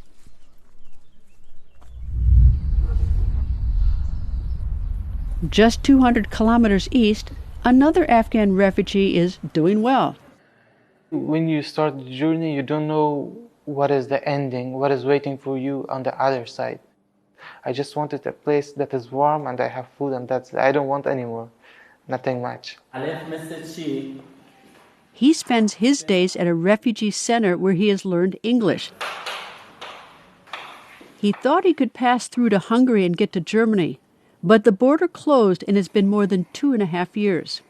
Just 200 kilometers east, another Afghan refugee is doing well. When you start the journey, you don't know what is the ending, what is waiting for you on the other side. I just wanted a place that is warm and I have food, and I don't want any more, nothing much. He spends his days at a refugee center where he has learned English. He thought he could pass through to Hungary and get to Germany, but the border closed and it's been more than 2.5 years.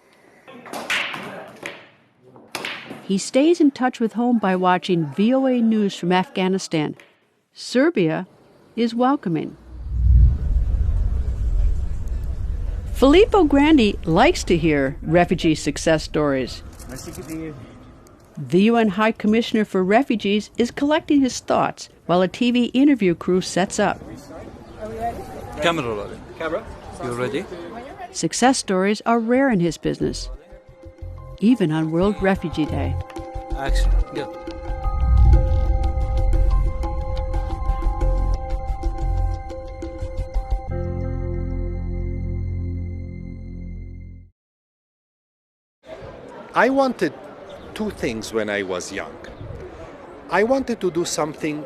He stays in touch with home by watching VOA News from Afghanistan. Serbia is welcoming. Filippo Grandi likes to hear refugee success stories. The UN High Commissioner for Refugees is collecting his thoughts while a TV interview crew sets up. Camera, you ready? Success stories are rare in his business, even on World Refugee Day. Action, go. I wanted two things when I was young. I wanted to do something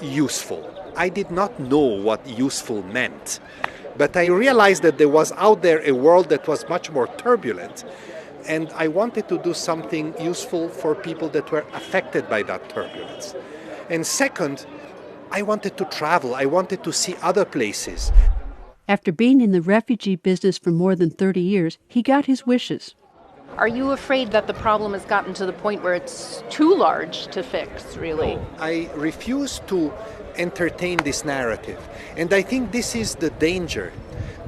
useful. I did not know what useful meant, but I realized that there was out there a world that was much more turbulent, and I wanted to do something useful for people that were affected by that turbulence. And second, I wanted to travel. I wanted to see other places. After being in the refugee business for more than 30 years, he got his wishes. Are you afraid that the problem has gotten to the point where it's too large to fix, really? No, I refuse to entertain this narrative. And I think this is the danger.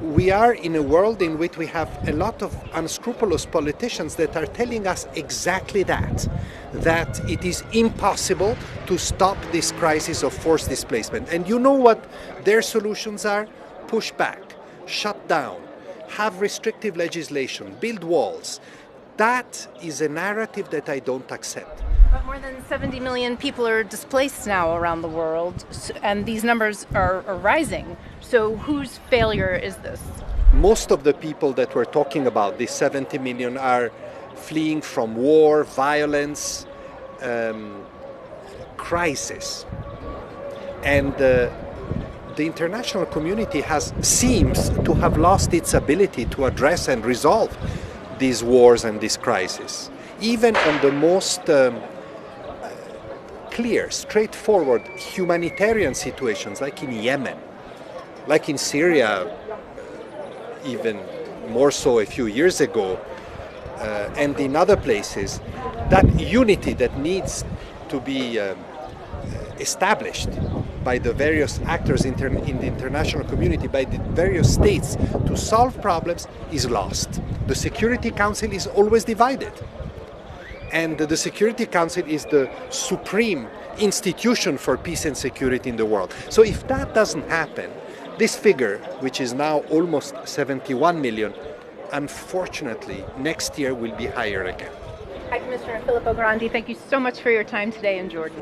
We are in a world in which we have a lot of unscrupulous politicians that are telling us exactly that it is impossible to stop this crisis of forced displacement. And you know what their solutions are? Push back, shut down, have restrictive legislation, build walls. That is a narrative that I don't accept. But more than 70 million people are displaced now around the world, and these numbers are rising. So whose failure is this? Most of the people that we're talking about, these 70 million, are fleeing from war, violence, crisis. And the international community seems to have lost its ability to address and resolve these wars and this crisis. Even on the most clear, straightforward humanitarian situations, like in Yemen, like in Syria, even more so a few years ago, and in other places, that unity that needs to be established by the various actors in the international community, by the various states to solve problems is lost. The Security Council is always divided. And the Security Council is the supreme institution for peace and security in the world. So if that doesn't happen, this figure, which is now almost 71 million, unfortunately, next year will be higher again. Hi, Commissioner Filippo Grandi. Thank you so much for your time today in Jordan.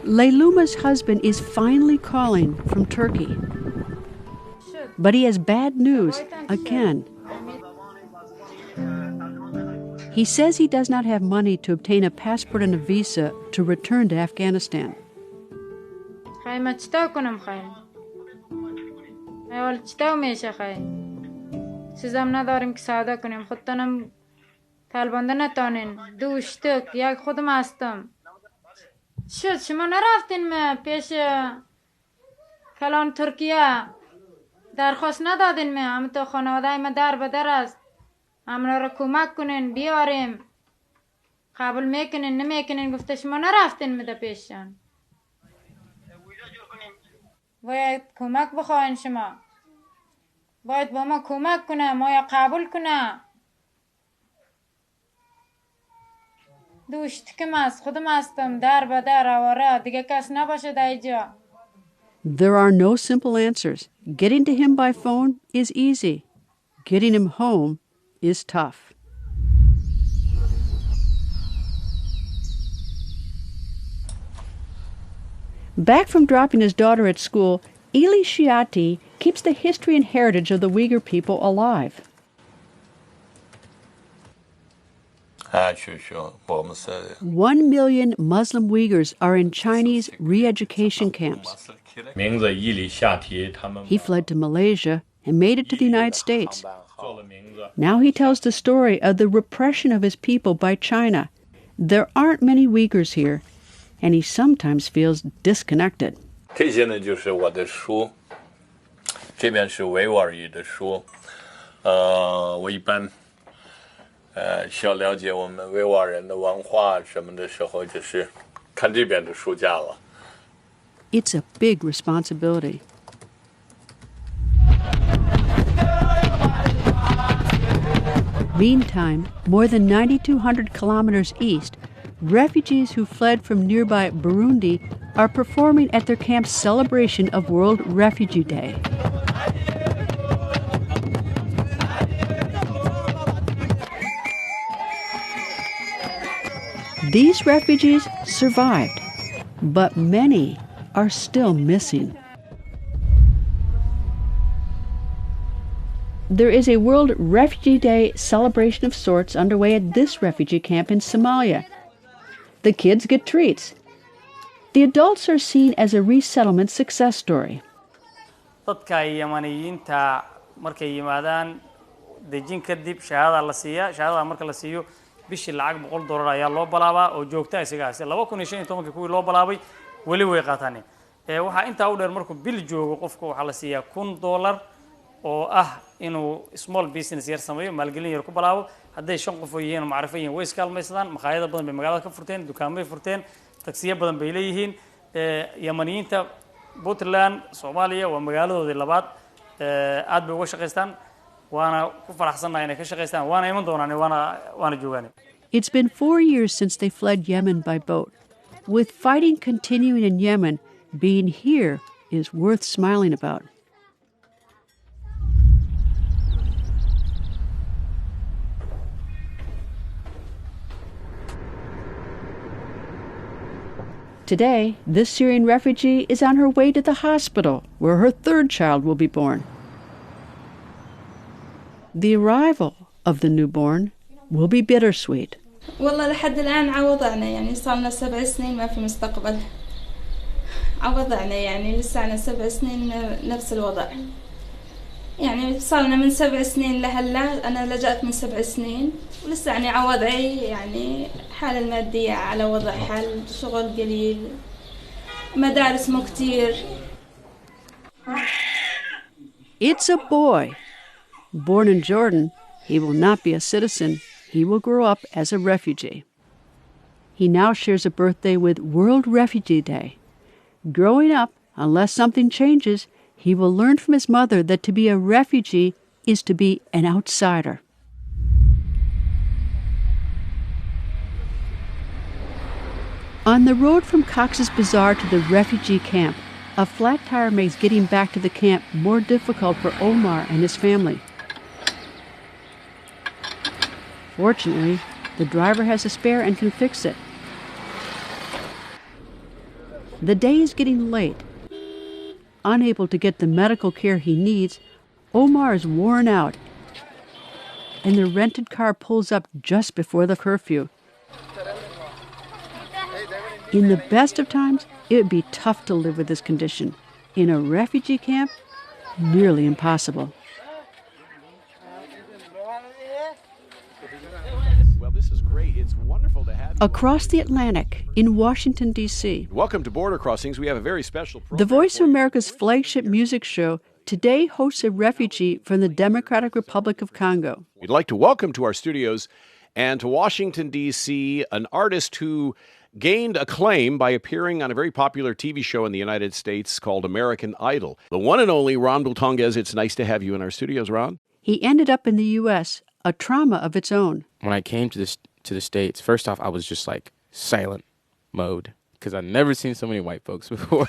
Leyluma's husband is finally calling from Turkey. But he has bad news again. He says he does not have money to obtain a passport and a visa to return to Afghanistan. شد شما نرفتین پیش کلان ترکیه درخواست ندادین همه تو خانواده ما در به در است همنا را کمک کنین بیاریم قبول میکنین نمیکنین گفته شما نرفتین مده پیششان باید کمک بخواین شما باید با ما کمک کنه ما یا قبول کنه دوشت کم است خودم هستم در به در آواره دیگه کس نباشه در اینجا. There are no simple answers. Getting to him by phone is easy. Getting him home is tough. Back from dropping his daughter at school, Eli Shiati keeps the history and heritage of the Uyghur people alive. 1 million Muslim Uyghurs are in Chinese re-education camps. He fled to Malaysia and made it to the United States. Now he tells the story of the repression of his people by China. There aren't many Uyghurs here, and he sometimes feels disconnected. 这些呢就是我的书，这边是维吾尔语的书。我一般需要了解我们维吾尔人的文化什么的时候，就是看这边的书架了。It's a big responsibility. Meantime, more than 9,200 kilometers east, refugees who fled from nearby Burundi are performing at their camp's celebration of World Refugee Day. These refugees survived, but many are still missing. There is a World Refugee Day celebration of sorts underway at this refugee camp in Somalia. The kids get treats. The adults are seen as a resettlement success story. dadka Yamaniyiinta markay yimaadaan dejin kadib shahaada la siiyaa shahaada marka la siiyo bishii lacag $100 ayaa loo balaabaa oo joogta isaga 2015 kuwii loo balaabay wali way qaataan waxa inta u dheer markuu bil joogo qofku waxa la siiyaa $1,000 oo ah inuu small business yar sameeyo maalgelin yar ku balaabo haday 5 qof oo yihiin macrifo yihiin way iskaalmaysadaan maqaayada badan bay magaalada ka furteen dukaamay furteen taksiye badan bay leeyihiin Yamaniyiinta Puntland Soomaaliya waa magaaladoodii labaad aad bay uga shaqeystaan waana ku faraxsanahay inay ka shaqeystaan waana iman doonaan waana joogaan. It's been 4 years since they fled Yemen by boat. With fighting continuing in Yemen, being here is worth smiling about. Today, this Syrian refugee is on her way to the hospital where her third child will be born. The arrival of the newborn will be bittersweet. والله لحد الآن عوضعنا يعني صار لنا 7 سنين ما في مستقبل عوضعنا يعني لسه 7 سنين نفس الوضع يعني صارنا من 7 سنين لهلا أنا لجأت من 7 سنين ولسه يعني عوضعي يعني حالة المادية على وضع حال شغل قليل مدارس مو كتير. It's a boy. Born in Jordan, he will not be a citizen. He will grow up as a refugee. He now shares a birthday with World Refugee Day. Growing up, unless something changes, he will learn from his mother that to be a refugee is to be an outsider. On the road from Cox's Bazar to the refugee camp, a flat tire makes getting back to the camp more difficult for Omar and his family. Fortunately, the driver has a spare and can fix it. The day is getting late. Unable to get the medical care he needs, Omar is worn out, and the rented car pulls up just before the curfew. In the best of times, it would be tough to live with this condition. In a refugee camp, nearly impossible. Well, this is great. It's wonderful to have you. Across the Atlantic, in Washington, D.C. Welcome to Border Crossings. We have a very special program. The Voice of America's flagship music show today hosts a refugee from the Democratic Republic of Congo. We'd like to welcome to our studios and to Washington, D.C., an artist who gained acclaim by appearing on a very popular TV show in the United States called American Idol. The one and only Ron Bultonguez. It's nice to have you in our studios, Ron. He ended up in the U.S., a trauma of its own. When I came to the States, first off, I was just like silent mode because I'd never seen so many white folks before.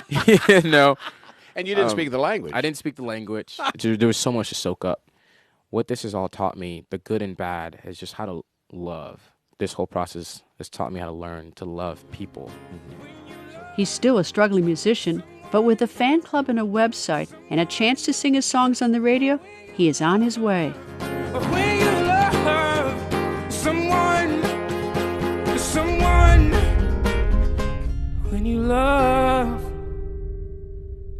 You know? And you didn't speak the language. I didn't speak the language. There was so much to soak up. What this has all taught me, the good and bad, is just how to love. This whole process has taught me how to learn to love people. He's still a struggling musician, but with a fan club and a website and a chance to sing his songs on the radio, he is on his way. But when you love someone, when you love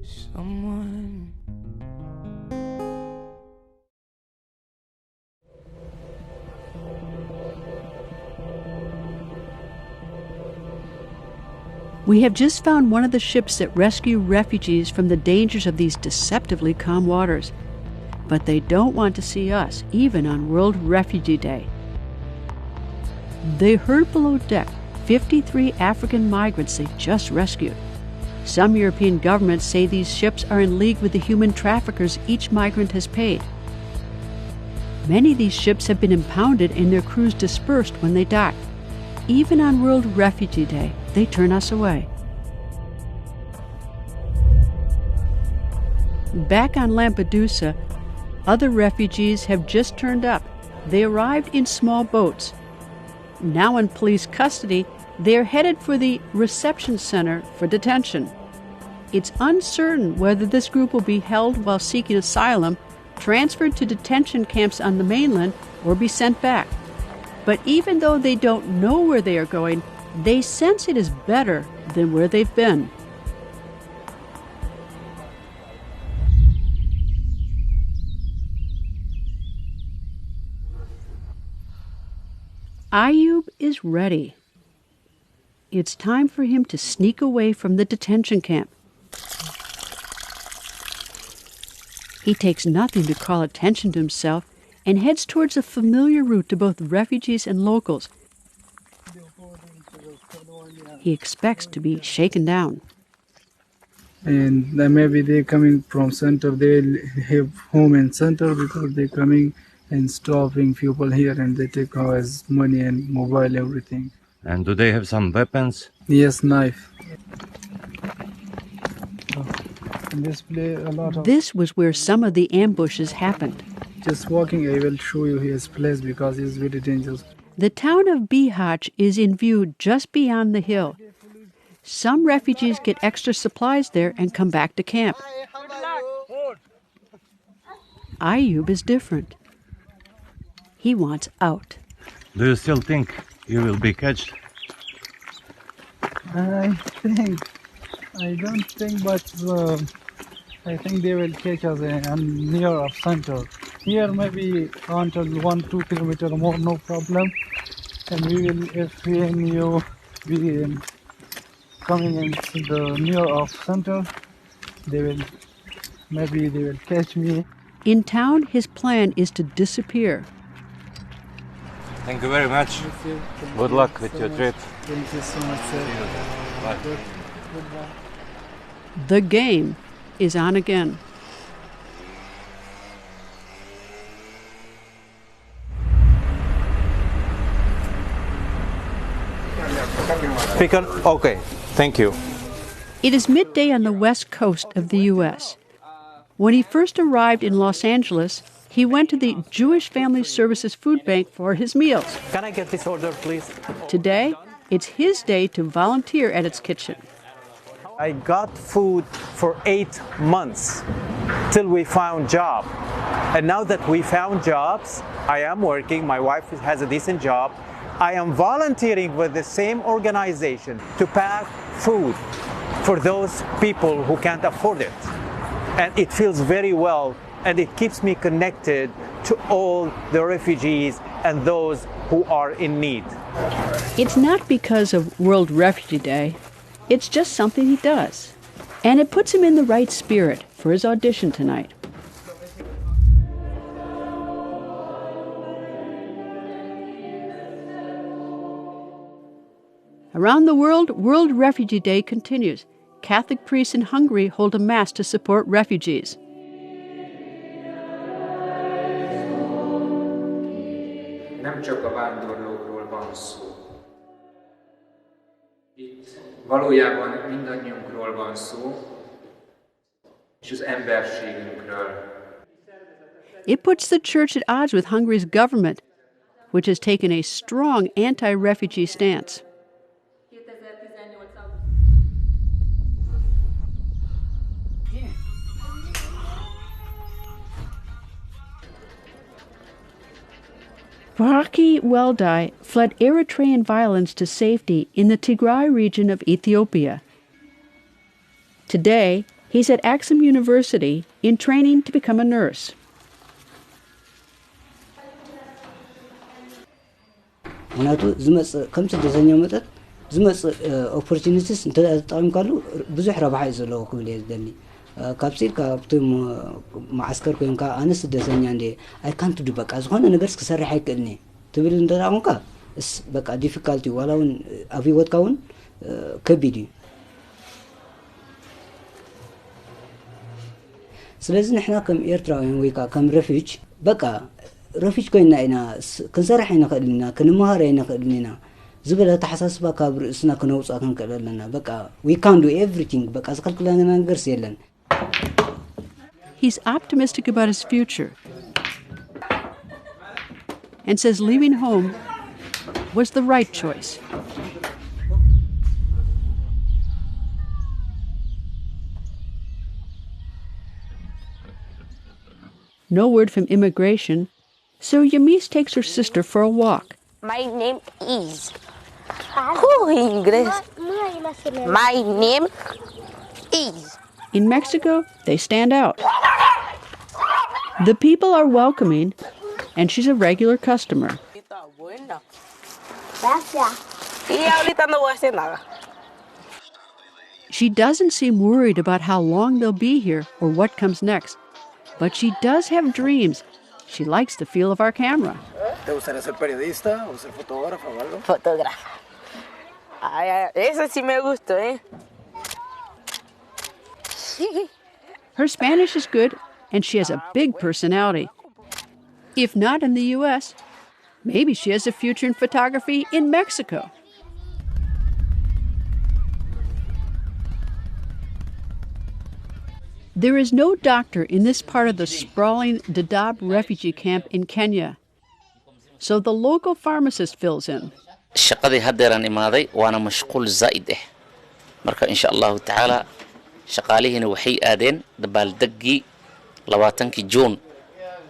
someone. We have just found one of the ships that rescue refugees from the dangers of these deceptively calm waters. But they don't want to see us, even on World Refugee Day. They heard below deck 53 African migrants they just rescued. Some European governments say these ships are in league with the human traffickers each migrant has paid. Many of these ships have been impounded and their crews dispersed when they dock. Even on World Refugee Day, they turn us away. Back on Lampedusa, other refugees have just turned up. They arrived in small boats. Now in police custody, they are headed for the reception center for detention. It's uncertain whether this group will be held while seeking asylum, transferred to detention camps on the mainland, or be sent back. But even though they don't know where they are going, they sense it is better than where they've been. Ayub is ready. It's time for him to sneak away from the detention camp. He takes nothing to call attention to himself and heads towards a familiar route to both refugees and locals. He expects to be shaken down. And then maybe they're coming from center, they have home in center because they're coming and stopping people here and they take our money and mobile, everything. And do they have some weapons? Yes, knife. In this place, a lot of... This was where some of the ambushes happened. Just walking, I will show you his place because it's very dangerous. The town of Bihać is in view just beyond the hill. Some refugees get extra supplies there and come back to camp. Ayub is different. He wants out. Do you still think you will be catched? I don't think, but I think they will catch us near of center. Here maybe until 1-2 kilometers more, no problem. And we will, if we and you be coming in the near of center, maybe they will catch me. In town, his plan is to disappear. Thank you very much. Good luck with your trip. Thank you so much, sir. Bye. Goodbye. The game is on again. Pecan? Okay, thank you. It is midday on the west coast of the U.S. When he first arrived in Los Angeles, he went to the Jewish Family Services Food Bank for his meals. Can I get this order, please? Today, it's his day to volunteer at its kitchen. I got food for 8 months till we found job. And now that we found jobs, I am working, my wife has a decent job. I am volunteering with the same organization to pack food for those people who can't afford it. And it feels very well, and it keeps me connected to all the refugees and those who are in need. It's not because of World Refugee Day. It's just something he does. And it puts him in the right spirit for his audition tonight. Around the world, World Refugee Day continues. Catholic priests in Hungary hold a mass to support refugees. Nem csak a vándorlókról van szó. Itt valójában mindannyiunkról van szó, és az emberségünkről. It puts the church at odds with Hungary's government, which has taken a strong anti-refugee stance. Iraqi Weldai fled Eritrean violence to safety in the Tigray region of Ethiopia. Today, he's at Axum University in training to become a nurse. ምክንያቱ ዝመፅእ ከም ስደተኛ መጠጥ ዝመፅእ ኦፖርቹኒቲስ እንተጠቂምካሉ ብዙሕ ረብሓ እዩ ዘለዎ ክብል እየ ዝደሊ ካብዚ ካብቶም ማዓስከር ኮይንካ ኣነ ስደተኛ እንደ ኣይ ካንት ዱ በቃ ዝኾነ ነገርስ ክሰርሕ ኣይክእልኒ ትብል እንተጠቂምካ እስ በቃ ዲፊካልቲ ዋላ እውን ኣብ ሂወትካ እውን ከቢድ እዩ ስለዚ ንሕና ከም ኤርትራውያን ወይ ከዓ ከም ረፊጅ በቃ ረፊጅ ኮይና ኢና ክንሰርሕ ኣይንኽእል ኢና ክንመሃር ኣይንኽእል ኢና ዝበለ ተሓሳስባ ካብ ርእስና ክነውፃእ ክንክእል ኣለና በቃ ዊ ካን ዱ ኤቭሪቲንግ በቃ ዝከልክለና ነገርስ የለን He's optimistic about his future and says leaving home was the right choice. No word from immigration, so Yamis takes her sister for a walk. My name is. English. My name is. In Mexico, they stand out. The people are welcoming, and she's a regular customer. She doesn't seem worried about how long they'll be here or what comes next, but she does have dreams. She likes the feel of our camera. ¿Te gustaría ser periodista o ser fotógrafo o algo? Fotógrafo. Ay, eso sí me gustó, ¿eh? Her Spanish is good, and she has a big personality. If not in the U.S., maybe she has a future in photography in Mexico. There is no doctor in this part of the sprawling Dadaab refugee camp in Kenya, so the local pharmacist fills in. shaqadii haddeeraan imaaday waana mashquul zaa'id ah marka insha allahu tacaala shaqaalihiina waxay aadeen dabaaldegii 20 June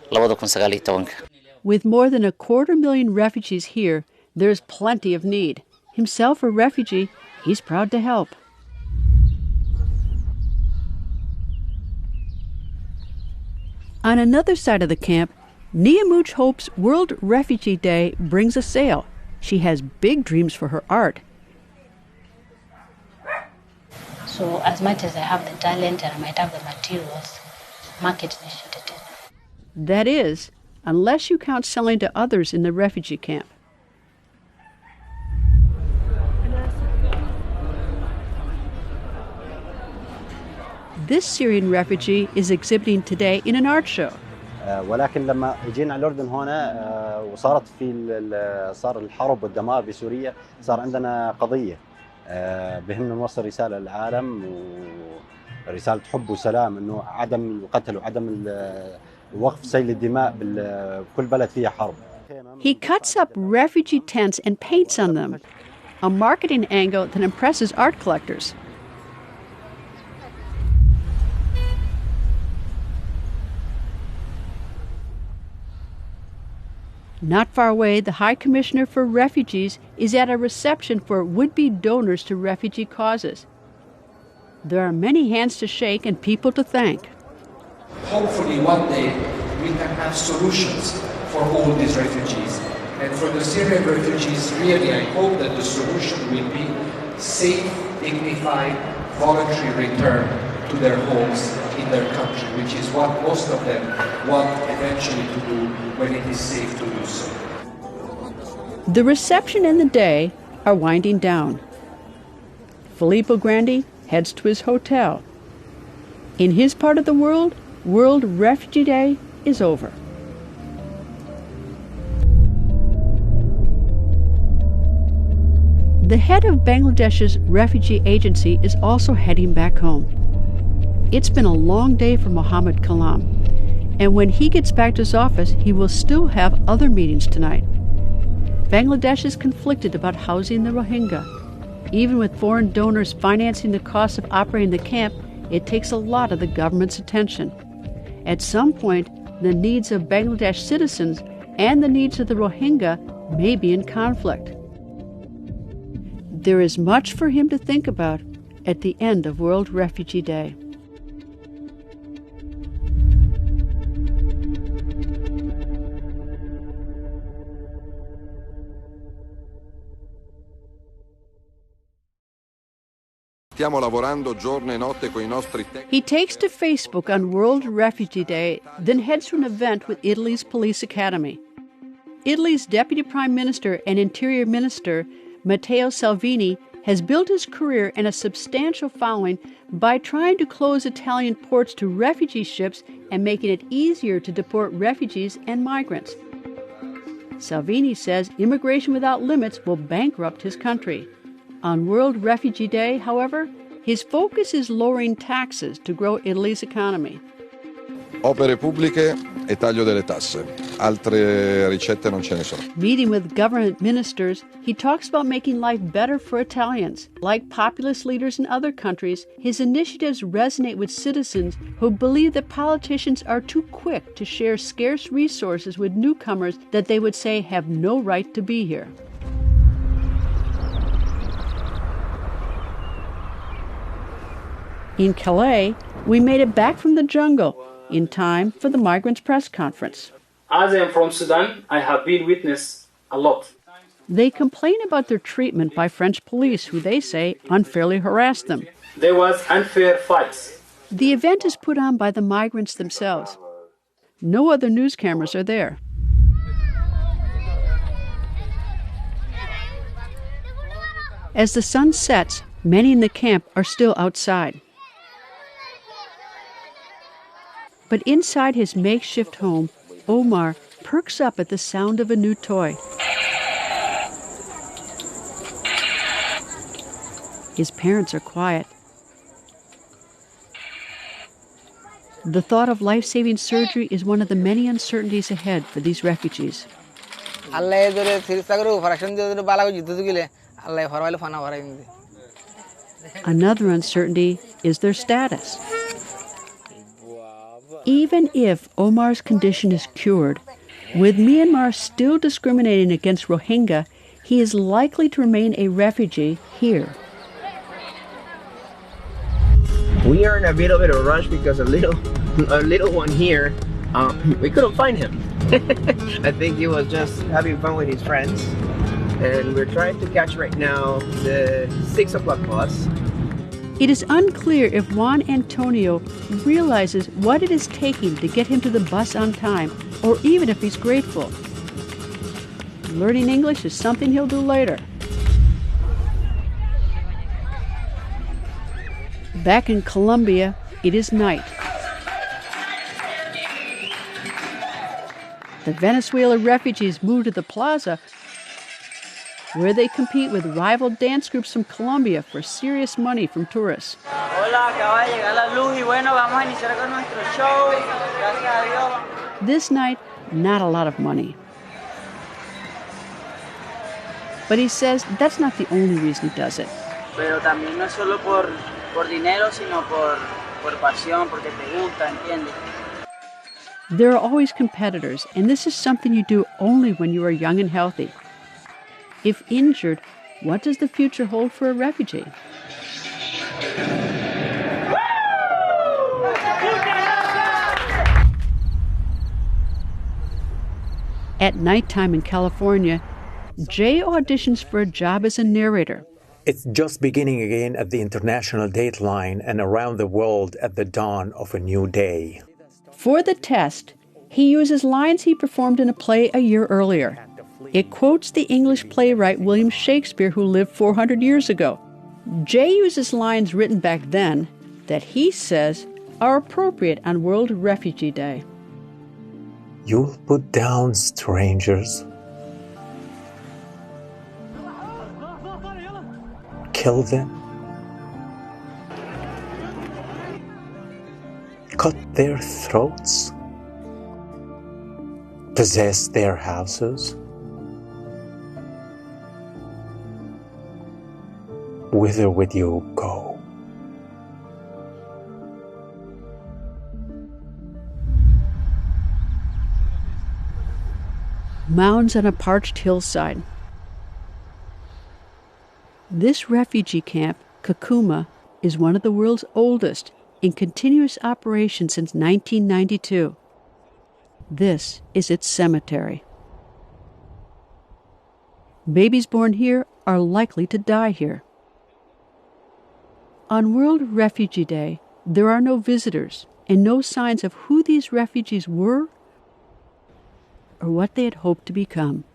2019. With more than 250,000 refugees here, there's plenty of need. Himself a refugee, he's proud to help. On another side of the camp, Niamuch hopes World Refugee Day brings a sale. She has big dreams for her art. So as much as I have the talent and I might have the materials, market initiative. That is, unless you count selling to others in the refugee camp. This Syrian refugee is exhibiting today in an art show. ولكن لما جينا على الأردن هنا وصارت صار الحرب والدمار بسوريا صار عندنا قضية بهمنا نوصل رسالة للعالم ورسالة حب وسلام إنه عدم القتل وعدم وقف سيل الدماء بكل بلد فيها حرب. He cuts up refugee tents and paints on them, a marketing angle that impresses art collectors. Not far away, the High Commissioner for Refugees is at a reception for would-be donors to refugee causes. There are many hands to shake and people to thank. Hopefully one day we can have solutions for all these refugees. And for the Syrian refugees, really I hope that the solution will be safe, dignified, voluntary return to their homes in their country, which is what most of them want eventually to do when it is safe to do so. The reception and the day are winding down. Filippo Grandi heads to his hotel. In his part of the world, World Refugee Day is over. The head of Bangladesh's refugee agency is also heading back home. It's been a long day for Mohammed Kalam, and when he gets back to his office, he will still have other meetings tonight. Bangladesh is conflicted about housing the Rohingya. Even with foreign donors financing the cost of operating the camp, it takes a lot of the government's attention. At some point, the needs of Bangladesh citizens and the needs of the Rohingya may be in conflict. There is much for him to think about at the end of World Refugee Day. Stiamo lavorando giorno e notte con I nostri He takes to Facebook on World Refugee Day, then heads to an event with Italy's police academy. Italy's Deputy Prime Minister and Interior Minister, Matteo Salvini, has built his career and a substantial following by trying to close Italian ports to refugee ships and making it easier to deport refugees and migrants. Salvini says immigration without limits will bankrupt his country. On World Refugee Day, however, his focus is lowering taxes to grow Italy's economy. opere pubbliche e taglio delle tasse. Altre ricette non ce ne sono. Meeting with government ministers, he talks about making life better for Italians. Like populist leaders in other countries, his initiatives resonate with citizens who believe that politicians are too quick to share scarce resources with newcomers that they would say have no right to be here. In Calais, we made it back from the jungle in time for the migrants' press conference. As I am from Sudan, I have been witness a lot. They complain about their treatment by French police, who they say unfairly harassed them. There was unfair fights. The event is put on by the migrants themselves. No other news cameras are there. As the sun sets, many in the camp are still outside. But inside his makeshift home, Omar perks up at the sound of a new toy. His parents are quiet. The thought of life-saving surgery is one of the many uncertainties ahead for these refugees. Another uncertainty is their status. Even if Omar's condition is cured, with Myanmar still discriminating against Rohingya, he is likely to remain a refugee here. We are in a bit of a rush because a little one here, we couldn't find him. I think he was just having fun with his friends, and we're trying to catch right now the 6 o'clock bus. It is unclear if Juan Antonio realizes what it is taking to get him to the bus on time, or even if he's grateful. Learning English is something he'll do later. Back in Colombia, it is night. The Venezuela refugees move to the plaza, where they compete with rival dance groups from Colombia for serious money from tourists. This night, not a lot of money. But he says that's not the only reason he does it. Pero también no es solo por dinero, sino por pasión, porque te gusta, ¿entiendes? There are always competitors, and this is something you do only when you are young and healthy. If injured, what does the future hold for a refugee? At nighttime in California, Jay auditions for a job as a narrator. It's just beginning again at the international dateline and around the world at the dawn of a new day. For the test, he uses lines he performed in a play a year earlier. It quotes the English playwright William Shakespeare, who lived 400 years ago. Jay uses lines written back then that he says are appropriate on World Refugee Day. You'll put down strangers, kill them, cut their throats, possess their houses. Whither would you go? mounds on a parched hillside. This refugee camp, Kakuma, is one of the world's oldest, in continuous operation since 1992. This is its cemetery. Babies born here are likely to die here. On World Refugee Day, there are no visitors and no signs of who these refugees were or what they had hoped to become.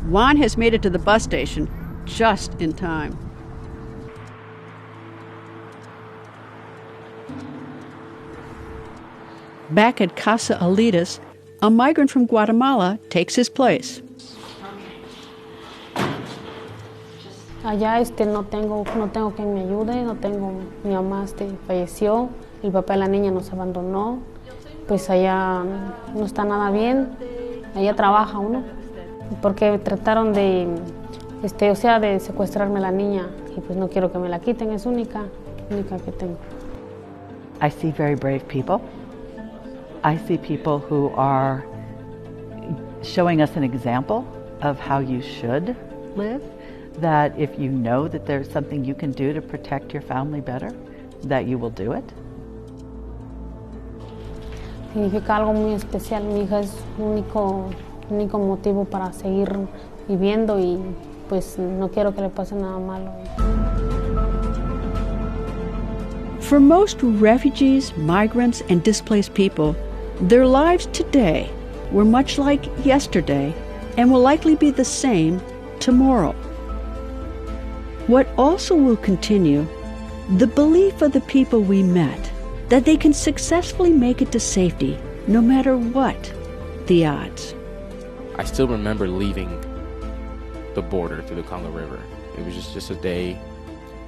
Juan has made it to the bus station just in time. Back at Casa Alitas, a migrant from Guatemala takes his place. Allá no tengo quien me ayude, no tengo, mi mamá falleció, el papá de la niña nos abandonó, pues allá no está nada bien, allá trabaja uno, porque trataron de secuestrarme la niña y pues no quiero que me la quiten, es única que tengo. I see very brave people. I see people who are showing us an example of how you should live, that if you know that there's something you can do to protect your family better, that you will do it. Significa algo muy especial. Mi hija es único motivo para seguir viviendo y pues no quiero que le pase nada malo. For most refugees, migrants, and displaced people, their lives today were much like yesterday and will likely be the same tomorrow. What also will continue, the belief of the people we met that they can successfully make it to safety no matter what the odds. I still remember leaving the border through the Congo River. It was just a day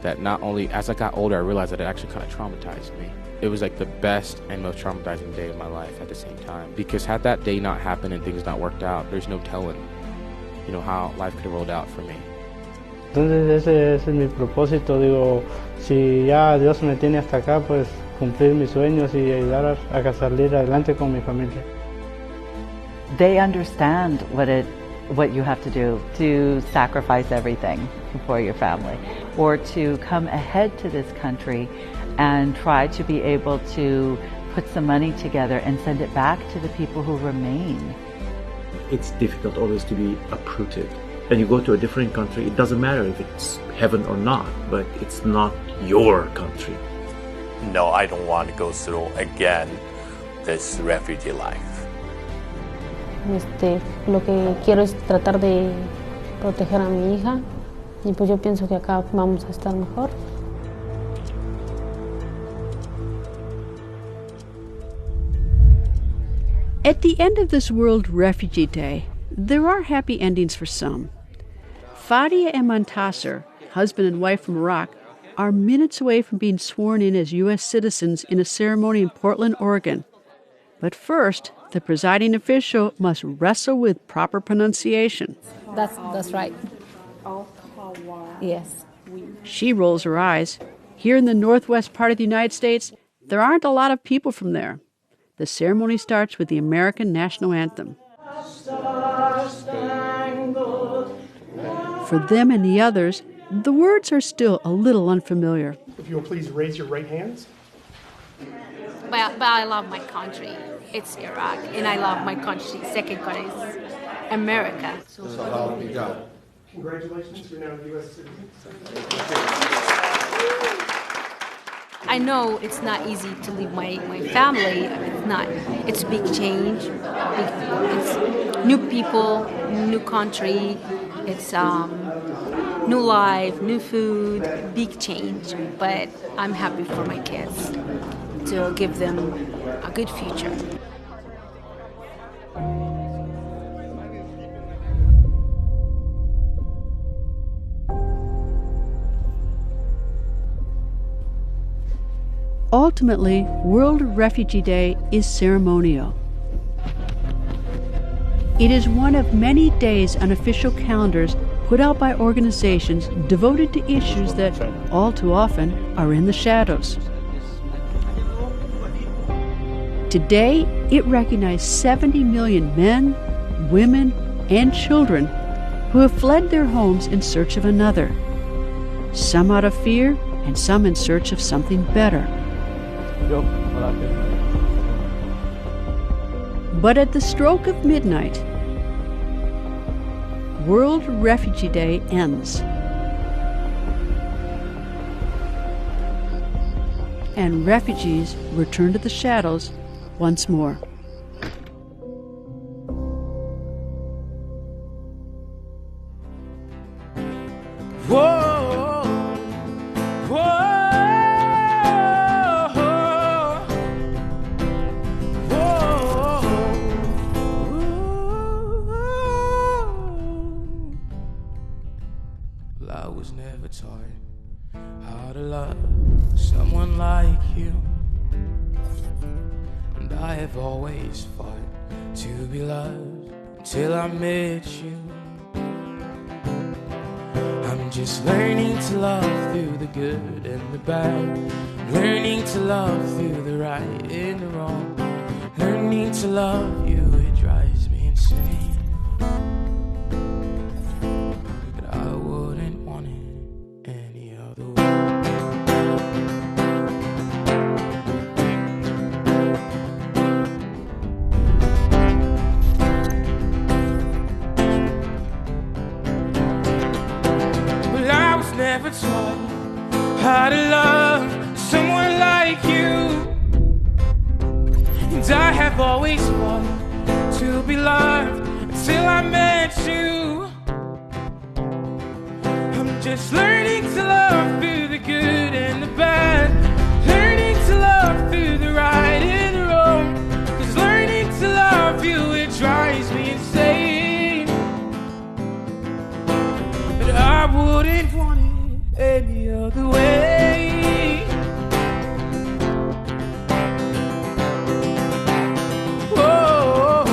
that not only, as I got older, I realized that it actually kind of traumatized me. It was like the best and most traumatizing day of my life at the same time. Because had that day not happened and things not worked out, there's no telling, how life could have rolled out for me. Entonces ese es mi propósito, digo, si ya Dios me tiene hasta acá, pues cumplir mis sueños y ayudar a salir adelante con mi familia. They understand what you have to do to sacrifice everything for your family, or to come ahead to this country and try to be able to put some money together and send it back to the people who remain. It's difficult always to be uprooted. And you go to a different country, it doesn't matter if it's heaven or not, but it's not your country. No, I don't want to go through again this refugee life. Lo que quiero es tratar de proteger a mi hija y pues yo pienso que acá vamos a estar mejor. At the end of this World Refugee Day, there are happy endings for some. Fadia and Montasser, husband and wife from Iraq, are minutes away from being sworn in as U.S. citizens in a ceremony in Portland, Oregon. But first, the presiding official must wrestle with proper pronunciation. That's right. Yes. She rolls her eyes. Here in the northwest part of the United States, there aren't a lot of people from there. The ceremony starts with the American national anthem. For them and the others, the words are still a little unfamiliar. If you will please raise your right hands. But I love my country. It's Iraq, and I love my country. Second country is America. So help me God. Congratulations, you're now a U.S. citizen. I know it's not easy to leave my family. It's not. It's a big change. It's new people, new country. It's new life, new food, big change. But I'm happy for my kids to give them a good future. Ultimately, World Refugee Day is ceremonial. It is one of many days on official calendars put out by organizations devoted to issues that, all too often, are in the shadows. Today, it recognized 70 million men, women, and children who have fled their homes in search of another, some out of fear and some in search of something better. But at the stroke of midnight, World Refugee Day ends. And refugees return to the shadows once more. Whoa, whoa, well, I was never taught how to love someone like you, and I have always fought to be loved until I met you. I'm just learning to love through the good and the bad, learning to love through the right and the wrong, learning to love you, it drives me insane, but I wouldn't want it any other way. Never taught how to love someone like you, and I have always wanted to be loved until I met you. I'm just learning to love through the good and the bad, learning to love through the right and the wrong, 'cause learning to love you, it drives me insane, but I wouldn't want it any other way. Whoa,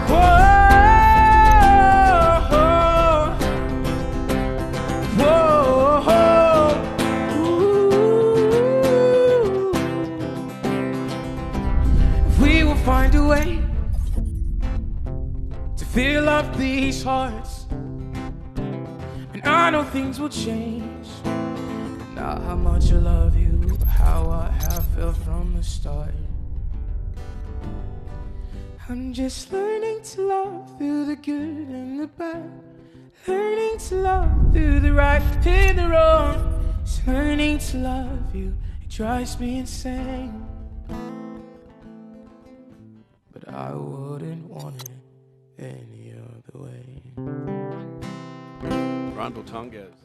whoa, whoa, ooh. If we will find a way to fill up these hearts, I know things will change, not how much I love you, how I have felt from the start. I'm just learning to love through the good and the bad, learning to love through the right and the wrong, just learning to love you, it drives me insane, but I wouldn't want it any other way. Ron Botonguez.